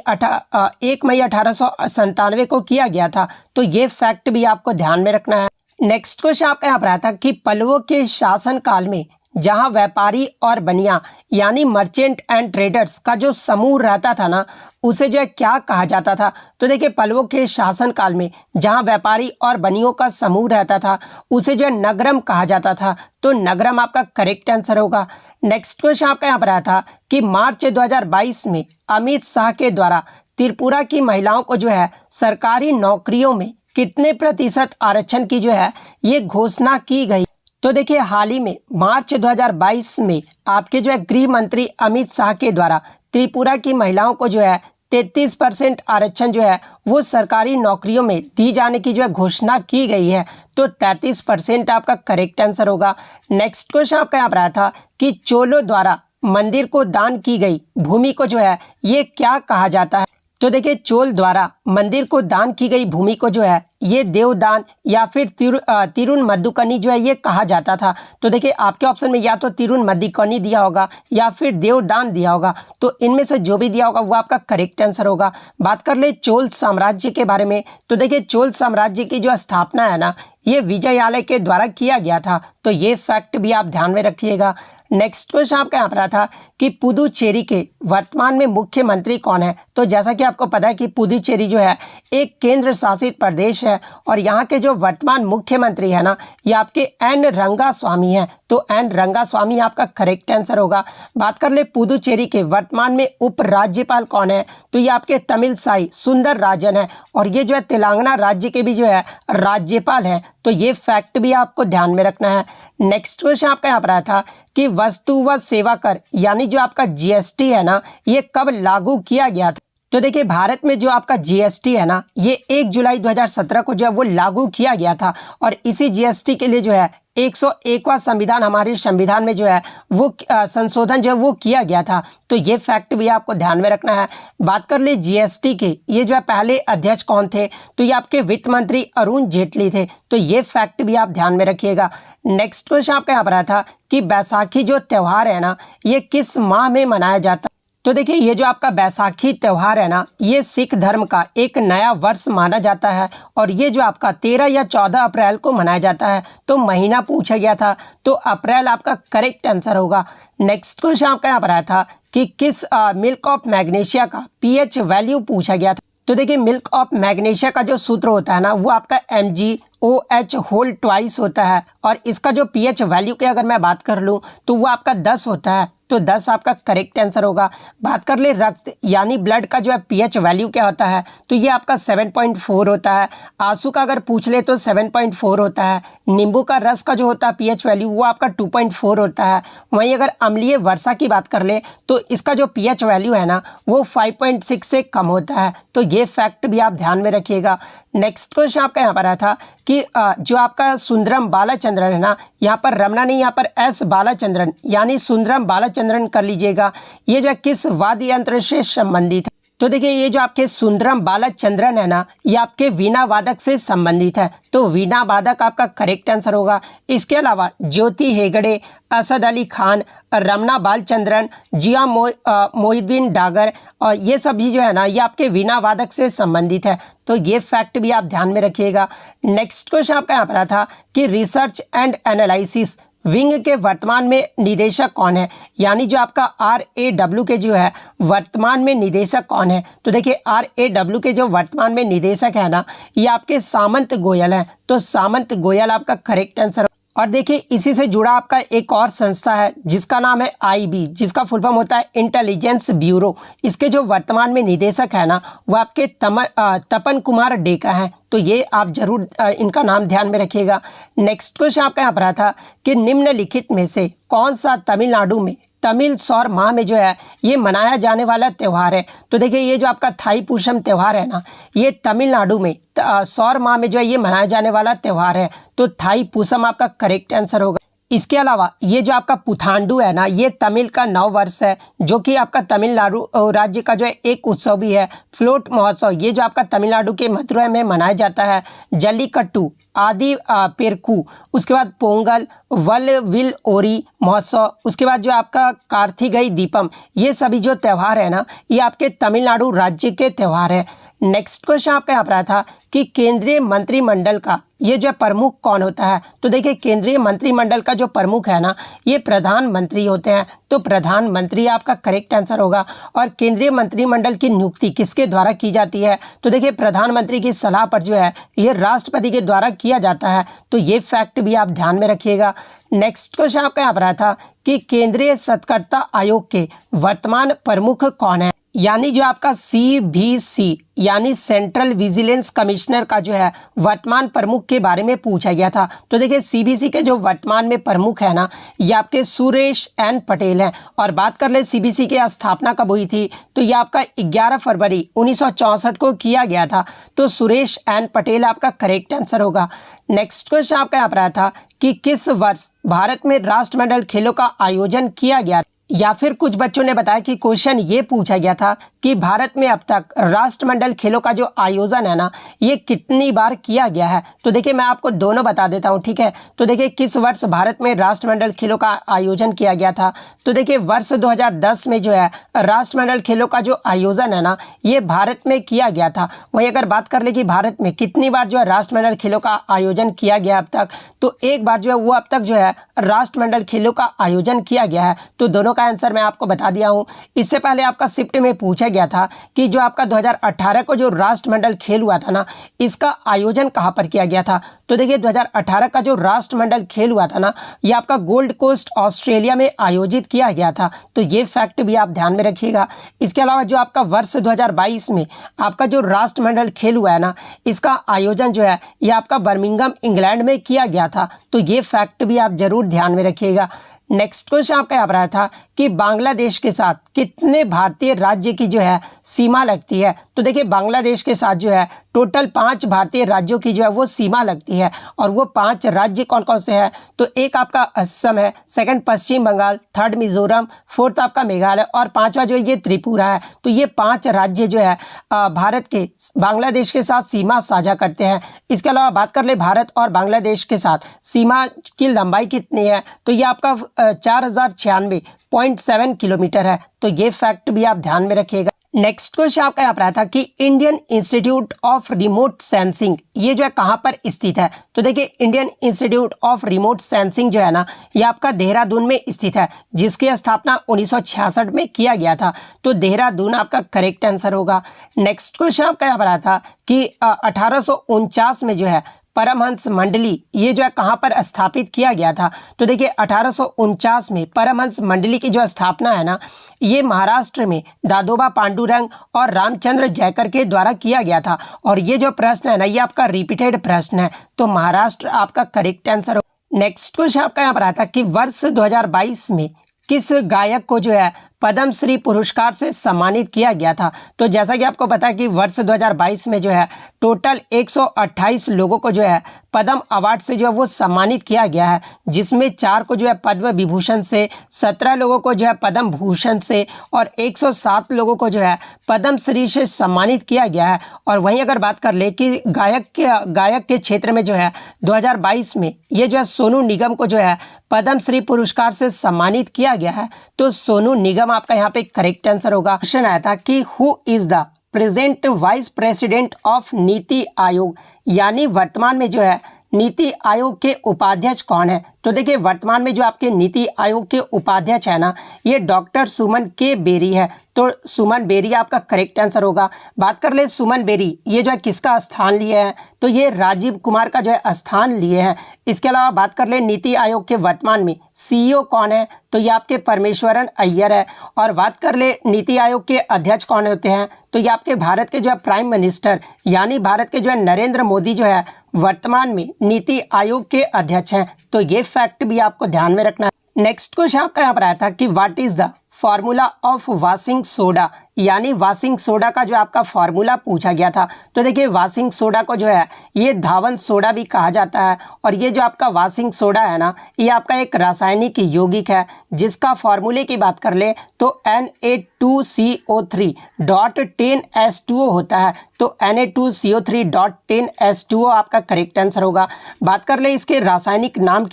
1897 को किया गया था, तो ये फैक्ट भी आपको ध्यान में रखना है। नेक्स्ट क्वेश्चन आपका यहाँ पर आता कि पल्लवों के शासन काल में जहाँ व्यापारी और बनिया यानी मर्चेंट एंड ट्रेडर्स का जो समूह रहता था ना उसे जो है क्या कहा जाता था? तो देखिए पल्लवों के शासन काल में जहाँ व्यापारी और बनियों का समूह रहता था उसे जो है नगरम कहा जाता था, तो नगरम आपका करेक्ट आंसर होगा। नेक्स्ट क्वेश्चन आपका यहाँ पर आया था कि मार्च 2022 में अमित शाह के द्वारा त्रिपुरा की महिलाओं को जो है सरकारी नौकरियों में कितने प्रतिशत आरक्षण की जो है ये घोषणा की गई? तो देखिए हाल ही में मार्च 2022 में आपके जो है गृह मंत्री अमित शाह के द्वारा त्रिपुरा की महिलाओं को जो है 33% आरक्षण जो है वो सरकारी नौकरियों में दी जाने की जो है घोषणा की गई है, तो 33% आपका करेक्ट आंसर होगा। नेक्स्ट क्वेश्चन आपका यहाँ पर आया था कि चोलों द्वारा मंदिर को दान की गई भूमि को जो है ये क्या कहा जाता है? तो देखिए चोल द्वारा मंदिर को दान की गई भूमि को जो है ये देवदान या फिर तिरुन मद्दुकनी जो है ये कहा जाता था। तो देखिए आपके ऑप्शन में या तो तिरुन मद्दुकनी दिया होगा या फिर देवदान दिया होगा, तो इनमें से जो भी दिया होगा वो आपका करेक्ट आंसर होगा। बात कर ले चोल साम्राज्य के बारे में, तो देखिए चोल साम्राज्य की जो स्थापना है ना ये विजयालय के द्वारा किया गया था, तो ये फैक्ट भी आप ध्यान में रखिएगा। नेक्स्ट क्वेश्चन आपका यहाँ पर आया था कि पुदुचेरी के वर्तमान में मुख्यमंत्री कौन है? तो जैसा कि आपको पता है कि पुदुचेरी जो है एक केंद्र शासित प्रदेश है और यहाँ के जो वर्तमान मुख्यमंत्री है ना ये आपके एन रंगास्वामी हैं, तो एन रंगास्वामी आपका करेक्ट आंसर होगा। बात कर ले पुदुचेरी के वर्तमान में उपराज्यपाल कौन है? तो ये आपके तमिलसाई सुंदर राजन है और ये जो है तेलंगाना राज्य के भी जो है राज्यपाल है, तो ये फैक्ट भी आपको ध्यान में रखना है। नेक्स्ट क्वेश्चन आपका यहाँ पर आया था कि वस्तु व सेवा कर यानी जो आपका जीएसटी है ना ये कब लागू किया गया था? तो देखिए भारत में जो आपका जीएसटी है ना ये 1 जुलाई 2017 को जो है वो लागू किया गया था और इसी जीएसटी के लिए जो है 101वां संविधान हमारे संविधान में जो है वो संशोधन जो है वो किया गया था, तो ये फैक्ट भी आपको ध्यान में रखना है। बात कर ले जीएसटी के ये जो है पहले अध्यक्ष कौन थे? तो ये आपके वित्त मंत्री अरुण जेटली थे, तो ये फैक्ट भी आप ध्यान में रखिएगा। नेक्स्ट क्वेश्चन आपका यहाँ पर आया था कि बैसाखी जो त्यौहार है ना ये किस माह में मनाया जाता है? तो देखिए ये जो आपका बैसाखी त्यौहार है ना ये सिख धर्म का एक नया वर्ष माना जाता है और ये जो आपका 13 या 14 अप्रैल को मनाया जाता है, तो महीना पूछा गया था, तो अप्रैल आपका करेक्ट आंसर होगा। नेक्स्ट क्वेश्चन आपका यहाँ पर आया था कि किस मिल्क ऑफ मैग्नीशिया का पीएच वैल्यू पूछा गया था? तो देखिए मिल्क ऑफ मैग्नीशिया का जो सूत्र होता है ना वो आपका Mg OH होल ट्वाइस होता है और इसका जो pH वैल्यू की अगर मैं बात कर लूँ तो वो आपका 10 होता है, तो 10 आपका करेक्ट आंसर होगा। बात कर ले रक्त यानी ब्लड का जो है pH वैल्यू क्या होता है, तो ये आपका 7.4 होता है। आंसू का अगर पूछ ले तो 7.4 होता है। नींबू का रस का जो होता है pH वैल्यू वो आपका 2.4 होता है। वहीं अगर अम्लीय वर्षा की बात कर ले तो इसका जो pH वैल्यू है ना वो 5.6 से कम होता है, तो ये फैक्ट भी आप ध्यान में रखिएगा। नेक्स्ट क्वेश्चन आपका यहाँ पर आया था कि जो आपका सुंदरम बालाचंद्रन है ना, यहाँ पर रमना नहीं, यहाँ पर एस बालाचंद्रन यानी सुंदरम बालाचंद्रन कर लीजिएगा। ये जो है किस वाद्य यंत्र से संबंधित है, तो देखिए ये जो आपके सुंदरम बालाचंद्रन है ना, ये आपके वीणा वादक से संबंधित है, तो वीणा वादक आपका करेक्ट आंसर होगा। इसके अलावा ज्योति हेगड़े, असद अली खान, रमना बालचंद्रन, जिया मोइनुद्दीन डागर और ये सभी जो है ना ये आपके वीणा वादक से संबंधित है, तो ये फैक्ट भी आप ध्यान में रखिएगा। नेक्स्ट क्वेश्चन आपका यहाँ पर था कि रिसर्च एंड एनालिसिस विंग के वर्तमान में निदेशक कौन है, यानी जो आपका RAW के जो है वर्तमान में निदेशक कौन है, तो देखिए RAW के जो वर्तमान में निदेशक है ना ये आपके सामंत गोयल हैं, तो सामंत गोयल आपका करेक्ट आंसर। और देखिए इसी से जुड़ा आपका एक और संस्था है जिसका नाम है IB, जिसका फुल फॉर्म होता है इंटेलिजेंस ब्यूरो। इसके जो वर्तमान में निदेशक है ना वो आपके तपन कुमार डेका हैं, तो ये आप जरूर इनका नाम ध्यान में रखिएगा। नेक्स्ट क्वेश्चन आपका यहाँ पर था कि निम्नलिखित में से कौन सा तमिलनाडु में तमिल सौर माह में जो है ये मनाया जाने वाला त्यौहार है, तो देखिए ये जो आपका थाई पूषम त्यौहार है ना ये तमिलनाडु में सौर माह में जो है ये मनाया जाने वाला त्यौहार है, तो थाई पूषम आपका करेक्ट आंसर होगा। इसके अलावा ये जो आपका पुथांडु है ना ये तमिल का नव वर्ष है, जो कि आपका तमिलनाडु राज्य का जो है एक उत्सव भी है। फ्लोट महोत्सव ये जो आपका तमिलनाडु के मदुरै में मनाया जाता है। जल्लीकट्टू, आदि पेरकू, उसके बाद पोंगल, विल ओरी महोत्सव, उसके बाद जो आपका कार्तिकेय दीपम, ये सभी जो त्यौहार है ना ये आपके तमिलनाडु राज्य के त्यौहार है। नेक्स्ट क्वेश्चन आपका यहाँ पर आया था कि केंद्रीय मंत्रिमंडल का ये जो प्रमुख कौन होता है, तो देखिए केंद्रीय मंत्रिमंडल का जो प्रमुख है ना ये प्रधानमंत्री होते हैं, तो प्रधानमंत्री आपका करेक्ट आंसर होगा। और केंद्रीय मंत्रिमंडल की नियुक्ति किसके द्वारा की जाती है, तो देखिए प्रधानमंत्री की सलाह पर जो है ये राष्ट्रपति के द्वारा किया जाता है, तो ये फैक्ट भी आप ध्यान में रखिएगा। नेक्स्ट क्वेश्चन आपका यहाँ पर आया था कि केंद्रीय सतर्कता आयोग के वर्तमान प्रमुख कौन है, यानी जो आपका CVC यानी सेंट्रल विजिलेंस कमिश्नर का जो है वर्तमान प्रमुख के बारे में पूछा गया था, तो देखिए CVC के जो वर्तमान में प्रमुख है ना ये आपके सुरेश N पटेल हैं। और बात कर ले CVC की स्थापना कब हुई थी, तो ये आपका 11 फरवरी 1964 को किया गया था, तो सुरेश N पटेल आपका करेक्ट आंसर होगा। नेक्स्ट क्वेश्चन आपका यहाँ पर आया था कि किस वर्ष भारत में राष्ट्रमंडल खेलों का आयोजन किया गया, या फिर कुछ बच्चों ने बताया कि क्वेश्चन ये पूछा गया था कि भारत में अब तक राष्ट्रमंडल खेलों का जो आयोजन है ना ये कितनी बार किया गया है, तो देखिए मैं आपको दोनों बता देता हूँ, ठीक है। तो देखिए किस वर्ष भारत में राष्ट्रमंडल खेलों का आयोजन किया गया था, तो देखिए वर्ष 2010 में जो है राष्ट्रमंडल खेलों का जो आयोजन है ना ये भारत में किया गया था। वहीं अगर बात कर ले कि भारत में कितनी बार जो है राष्ट्रमंडल खेलों का आयोजन किया गया अब तक, तो एक बार जो है वो अब तक जो है राष्ट्रमंडल खेलों का आयोजन किया गया है, तो दोनों का आंसर मैं आपको बता दिया हूं। इससे पहले आपका शिफ्ट में पूछा गया था कि जो आपका 2018 को जो राष्ट्रमंडल खेल हुआ था ना इसका आयोजन कहां पर किया गया था, तो देखिए 2018 का जो राष्ट्रमंडल खेल हुआ था ना ये आपका गोल्ड कोस्ट ऑस्ट्रेलिया में आयोजित किया गया था, तो ये फैक्ट भी आप ध्यान में रखिएगा। इसके अलावा जो आपका वर्ष 2022 में आपका जो राष्ट्रमंडल खेल हुआ है ना इसका आयोजन जो है ये आपका बर्मिंघम इंग्लैंड में किया गया था, तो ये फैक्ट भी आप जरूर ध्यान में रखिएगा। नेक्स्ट क्वेश्चन आपका यहाँ पर आया था कि बांग्लादेश के साथ कितने भारतीय राज्य की जो है सीमा लगती है, तो देखिए बांग्लादेश के साथ जो है टोटल 5 भारतीय राज्यों की जो है वो सीमा लगती है, और वो 5 राज्य कौन कौन से हैं, तो एक आपका असम है, सेकंड पश्चिम बंगाल, थर्ड मिजोरम, फोर्थ आपका मेघालय और 5वां जो है ये त्रिपुरा है, तो ये 5 राज्य जो है भारत के बांग्लादेश के साथ सीमा साझा करते हैं। इसके अलावा बात कर ले भारत और बांग्लादेश के साथ सीमा की लंबाई कितनी है, तो ये आपका 4096.7 किलोमीटर है, तो ये फैक्ट भी आप ध्यान में रखिएगा। नेक्स्ट क्वेश्चन आपका यहाँ पर आया था कि Indian institute of remote sensing ये जो है कहाँ पर स्थित है, तो देखिए Indian institute of remote sensing जो है ना ये आपका देहरादून में स्थित है, जिसकी स्थापना 1966 में किया गया था, तो देहरादून आपका करेक्ट आंसर होगा। नेक्स्ट क्वेश्चन आपका यहाँ पर आया था कि 1849 में जो है परमहंस मंडली ये जो है कहाँ पर स्थापित किया गया था? तो देखिए 1849 में परमहंस मंडली की जो स्थापना है ना, ये महाराष्ट्र में दादोबा पांडुरंग और रामचंद्र जयकर के द्वारा किया गया था। और ये जो प्रश्न है ना, ये आपका रिपीटेड प्रश्न है, तो महाराष्ट्र आपका करेक्ट आंसर हो। नेक्स्ट क्वेश्चन आपका यहाँ पर आता है कि वर्ष 2022 में किस गायक को जो है पद्म श्री पुरस्कार से सम्मानित किया गया था? तो जैसा कि आपको पता है कि वर्ष 2022 में जो है टोटल 128 लोगों को जो है पद्म अवार्ड से जो है वो सम्मानित किया गया है, जिसमें 4 को जो है पद्म विभूषण से, 17 लोगों को जो है पद्म भूषण से और 107 लोगों को जो है पद्म श्री से सम्मानित किया गया है। और वहीं अगर बात कर ले कि गायक के क्षेत्र में जो है 2022 में ये जो है सोनू निगम को जो है पद्म श्री पुरस्कार से सम्मानित किया गया है, तो सोनू निगम आपका यहाँ पे करेक्ट आंसर होगा। क्वेश्चन आया था कि who is the present vice president of NITI Aayog, यानी वर्तमान में जो है नीति आयोग के उपाध्यक्ष कौन है? तो देखिए वर्तमान में जो आपके नीति आयोग के उपाध्यक्ष है ना, ये डॉक्टर सुमन के बेरी है, तो सुमन बेरी आपका करेक्ट आंसर होगा। बात कर ले सुमन बेरी ये जो है किसका स्थान लिए हैं? तो ये राजीव कुमार का जो है स्थान लिए हैं। इसके अलावा बात कर ले नीति आयोग के वर्तमान में सीईओ कौन है? तो ये आपके परमेश्वरन अय्यर है। और बात कर ले नीति आयोग के अध्यक्ष कौन होते हैं? तो ये आपके भारत के जो है प्राइम मिनिस्टर, यानी भारत के जो है नरेंद्र मोदी जो है वर्तमान में नीति आयोग के अध्यक्ष हैं, तो ये फैक्ट भी आपको ध्यान में रखना है। नेक्स्ट क्वेश्चन आपका यहाँ पर आया था कि what is the formula of washing soda, यानी वाशिंग सोडा का जो आपका फॉर्मूला पूछा गया था। तो देखिए वाशिंग सोडा को जो है ये धावन सोडा भी कहा जाता है। और ये जो आपका वाशिंग सोडा है ना, ये आपका एक रासायनिक यौगिक है, जिसका फॉर्मूले की बात कर ले तो Na2CO3.10H2O होता है। तो Na2CO3.10H2O आपका करेक्ट आंसर होगा। बात कर ले इसके रासायनिक नाम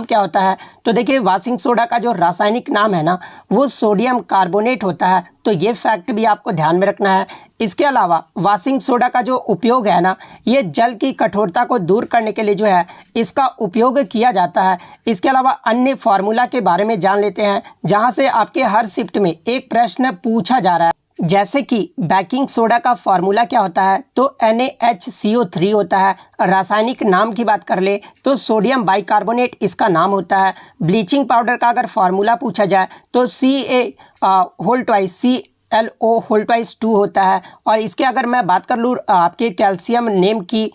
क्या होता है? तो देखिए वाशिंग सोडा का जो रासायनिक नाम है ना, वो सोडियम कार्बोनेट होता है, तो ये फैक्ट भी आपको ध्यान में रखना है। इसके अलावा वाशिंग सोडा का जो उपयोग है ना, ये जल की कठोरता को दूर करने के लिए जो है इसका उपयोग किया जाता है। इसके अलावा अन्य फार्मूला के बारे में जान लेते हैं, जहां से आपके हर शिफ्ट में एक प्रश्न पूछा जा रहा है। जैसे कि बेकिंग सोडा का फॉर्मूला क्या होता है? तो NaHCO3 होता है। रासायनिक नाम की बात कर ले तो सोडियम बाइकार्बोनेट इसका नाम होता है। ब्लीचिंग पाउडर का अगर फॉर्मूला पूछा जाए तो CaClO2 होता है। और इसके अगर मैं बात कर लूँ आपके कैल्शियम नेम की,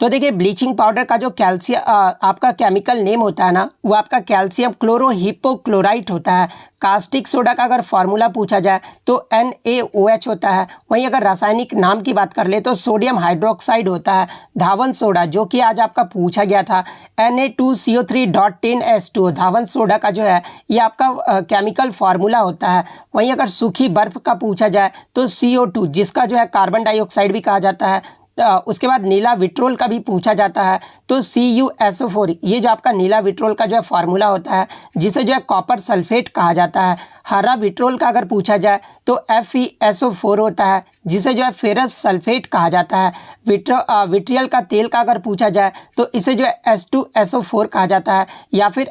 तो देखिए ब्लीचिंग पाउडर का जो आपका केमिकल नेम होता है ना, वो आपका कैल्शियम क्लोरोहिपोक्लोराइट होता है। कास्टिक सोडा का अगर फॉर्मूला पूछा जाए तो NaOH होता है। वहीं अगर रासायनिक नाम की बात कर ले तो सोडियम हाइड्रोक्साइड होता है। धावन सोडा जो कि आज आपका पूछा गया था, Na2CO3.10H2O धावन सोडा का जो है ये आपका केमिकल फार्मूला होता है। वहीं अगर सूखी बर्फ का पूछा जाए तो CO2 जिसका जो है कार्बन डाइऑक्साइड भी कहा जाता है। उसके बाद नीला विट्रोल का भी पूछा जाता है, तो CuSO4 ये जो आपका नीला विट्रोल का जो है फार्मूला होता है, जिसे जो है कॉपर सल्फेट कहा जाता है। हरा विट्रोल का अगर पूछा जाए तो FeSO4 होता है, जिसे जो है फेरस सल्फेट कहा जाता है। विट्रियल का तेल का अगर पूछा जाए तो इसे जो है H2SO4 कहा जाता है, या फिर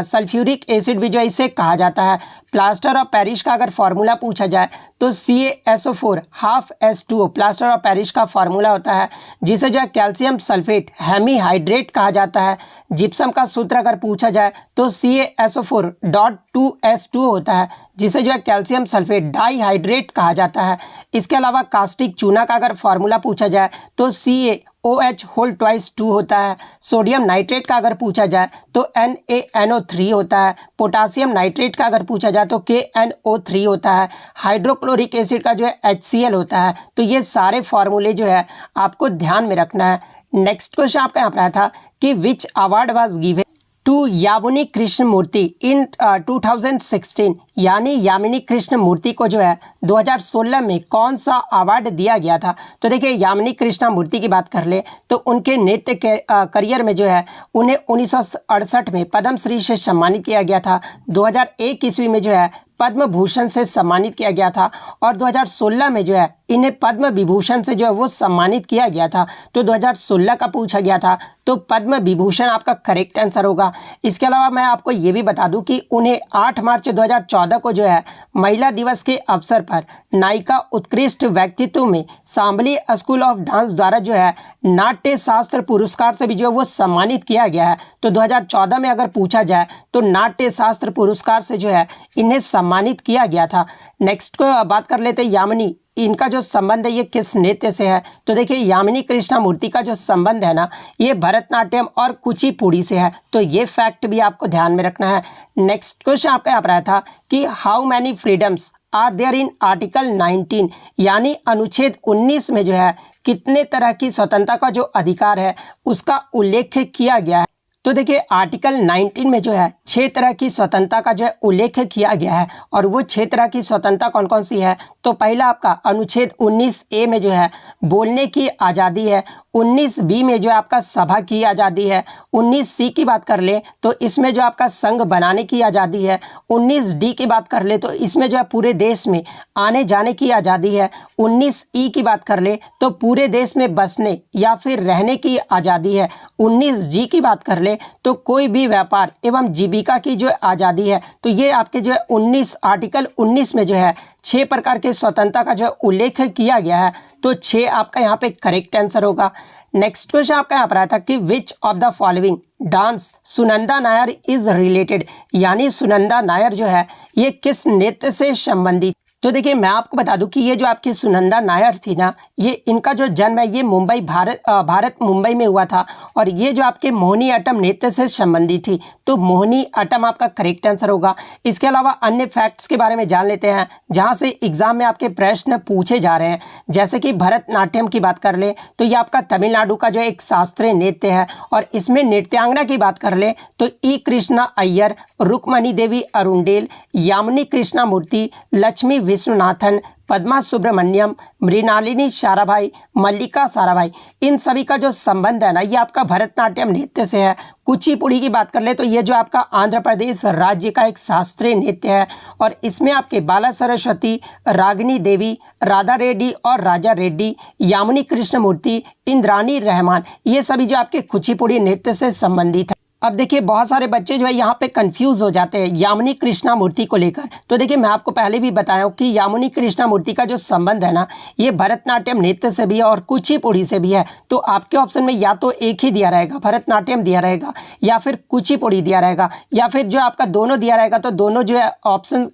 सल्फ्यूरिक एसिड भी जो है इसे कहा जाता है। प्लास्टर ऑफ पेरिस का अगर फार्मूला पूछा जाए तो CaSO4 half H2O plaster of Paris का फार्मूला होता है, जिसे जो है कैल्शियम सल्फेट हेमीहाइड्रेट कहा जाता है। जिप्सम का सूत्र अगर पूछा जाए तो CaSO4.2S2 होता है, जिसे जो है कैल्शियम सल्फेट डाईहाइड्रेट कहा जाता है। इसके अलावा कास्टिक चूना का अगर फार्मूला पूछा जाए तो CaOH2 होता है। सोडियम नाइट्रेट का अगर पूछा जाए तो NaNO3 होता है। पोटासियम नाइट्रेट का अगर पूछा जाए तो KNO3 होता है। हाइड्रोक्लोरिक एसिड का जो है HCl होता है। तो ये सारे फार्मूले जो है आपको ध्यान में रखना है। नेक्स्ट क्वेश्चन आपका यहाँ पर आया था कि which award was given to Yamini Krishnamurthy in 2016, यानी यामिनी कृष्णमूर्ति को जो है 2016 में कौन सा अवार्ड दिया गया था? तो देखिए यामिनी कृष्णमूर्ति की बात कर ले तो उनके नृत्य के करियर में जो है उन्हें 1968 में पद्म श्री से सम्मानित किया गया था। 2001 ईस्वी में जो है पद्म भूषण से सम्मानित किया गया था, और 2016 में जो है इन्हें पद्म विभूषण से जो है वो सम्मानित किया गया था। तो 2016 का पूछा गया था, तो पद्म विभूषण आपका करेक्ट आंसर होगा। इसके अलावा मैं आपको ये भी बता दूं कि उन्हें 8 मार्च 2014 को जो है महिला दिवस के अवसर पर नायिका उत्कृष्ट व्यक्तित्व में शामली स्कूल ऑफ डांस द्वारा जो है नाट्य शास्त्र पुरस्कार से भी जो है वो सम्मानित किया गया है। तो 2014 में अगर पूछा जाए तो नाट्य शास्त्र पुरस्कार से जो है इन्हें सम्मानित किया गया था। नेक्स्ट को बात कर लेते हैं यामिनी, इनका जो संबंध है ये किस नृत्य से है। तो देखिए यामिनी कृष्णमूर्ति का जो संबंध है ना ये भरतनाट्यम और कुचिपुड़ी से है। तो ये फैक्ट भी आपको ध्यान में रखना है। नेक्स्ट क्वेश्चन आपका यहाँ पर आया था कि how many freedoms are there in article 19, यानी अनुच्छेद 19 में जो है कितने तरह की स्वतंत्रता का जो अधिकार है उसका उल्लेख किया गया है। तो देखिए आर्टिकल 19 में जो है 6 तरह की स्वतंत्रता का जो है उल्लेख किया गया है और वो 6 तरह की स्वतंत्रता कौन कौन सी है। तो पहला आपका अनुच्छेद 19A में जो है बोलने की आज़ादी है। 19B में जो है आपका सभा की आज़ादी है। 19C की बात कर ले तो इसमें जो आपका संघ बनाने की आज़ादी है। 19D की बात कर ले तो इसमें जो है पूरे देश में आने जाने की आज़ादी है। 19E की बात कर ले तो पूरे देश में बसने या फिर रहने की आज़ादी है। 19G की बात कर ले तो कोई भी व्यापार एवं जीविका की जो आज़ादी है। तो ये आपके जो है आर्टिकल 19 में जो है 6 प्रकार के स्वतंत्रता का जो है उल्लेख किया गया है। तो 6 आपका यहाँ पे करेक्ट आंसर होगा। नेक्स्ट क्वेश्चन आपका यहाँ पर आया था कि which of the following dance Sunanda Nair is related, यानी सुनंदा नायर जो है ये किस नृत्य से संबंधित। तो देखिए मैं आपको बता दूं कि ये जो आपकी सुनंदा नायर थी ना ये इनका जो जन्म है ये मुंबई भारत मुंबई में हुआ था और ये जो आपके मोहिनी अट्टम नृत्य से संबंधित थी। तो मोहिनी अट्टम आपका करेक्ट आंसर होगा। इसके अलावा अन्य फैक्ट्स के बारे में जान लेते हैं जहाँ से एग्जाम में आपके प्रश्न पूछे जा रहे हैं। जैसे कि भरतनाट्यम की बात कर ले तो ये आपका तमिलनाडु का जो एक शास्त्रीय नृत्य है और इसमें नृत्यांगना की बात कर ले तो ई कृष्णा अय्यर, रुक्मणी देवी अरुंडेल, यामिनी कृष्णमूर्ति, लक्ष्मी विश्वनाथन, पद्मा सुब्रमण्यम, मृणालिनी साराभाई, मल्लिका साराभाई, इन सभी का जो संबंध है ना ये आपका भरतनाट्यम नृत्य से है। कुचिपुड़ी की बात कर ले तो ये जो आपका आंध्र प्रदेश राज्य का एक शास्त्रीय नृत्य है और इसमें आपके बाला सरस्वती, रागिनी देवी, राधा रेड्डी और राजा रेड्डी, यामिनी कृष्णमूर्ति, इंद्रानी रहमान, ये सभी जो आपके कुचिपुड़ी नृत्य से संबंधित है। अब देखिए बहुत सारे बच्चे जो है यहाँ पे कंफ्यूज हो जाते हैं यामिनी कृष्णमूर्ति को लेकर। तो देखिए मैं आपको पहले भी बताया हूँ कि यामिनी कृष्णमूर्ति का जो संबंध है ना ये भरतनाट्यम नृत्य से भी है और कुचिपुड़ी से भी है। तो आपके ऑप्शन में या तो एक ही दिया रहेगा, भरतनाट्यम दिया रहेगा या फिर कुचिपुड़ी दिया रहेगा या फिर जो आपका दोनों दिया रहेगा। तो दोनों जो है ऑप्शन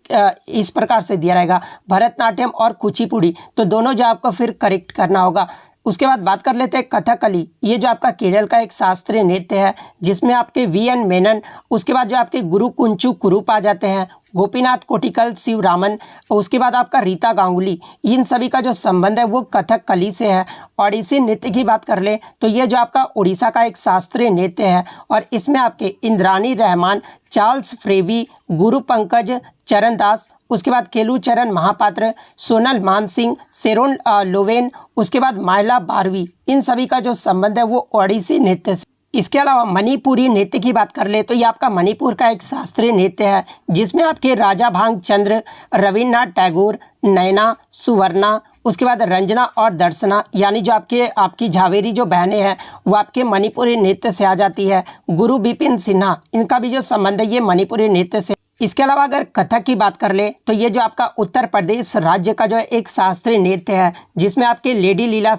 इस प्रकार से दिया रहेगा भरतनाट्यम और कुचिपुड़ी, तो दोनों जो आपको फिर करेक्ट करना होगा। उसके बाद बात कर लेते हैं कथकली, ये जो आपका केरल का एक शास्त्रीय नृत्य है जिसमें आपके वी.एन. मेनन, उसके बाद जो आपके गुरु कुंचू कुरूप आ जाते हैं, गोपीनाथ कोटिकल, शिव रामन, उसके बाद आपका रीता गांगुली, इन सभी का जो संबंध है वो कथकली से है। ओडिसी नृत्य की बात कर ले तो ये जो आपका उड़ीसा का एक शास्त्रीय नृत्य है और इसमें आपके इंद्रानी रहमान, चार्ल्स फ्रेबी, गुरु पंकज चरण दास, उसके बाद केलू चरण महापात्र, सोनल मानसिंह, सेरोन लोवेन, उसके बाद मायला बारवी, इन सभी का जो संबंध है वो ओडिसी नृत्य से। इसके अलावा मणिपुरी नृत्य की बात कर ले तो ये आपका मणिपुर का एक शास्त्रीय नृत्य है जिसमें आपके राजा भांग चंद्र, रविन्द्रनाथ टैगोर, नैना, सुवर्णा, उसके बाद रंजना और दर्शना, यानी जो आपकी झावेरी जो बहनें हैं वो आपके मणिपुरी नृत्य से आ जाती है। गुरु बिपिन सिन्हा, इनका भी जो संबंध है ये मणिपुरी नृत्य से। इसके अलावा अगर कथक की बात कर ले तो ये जो आपका उत्तर प्रदेश राज्य का जो एक शास्त्रीय नृत्य है जिसमें आपके लेडी लीला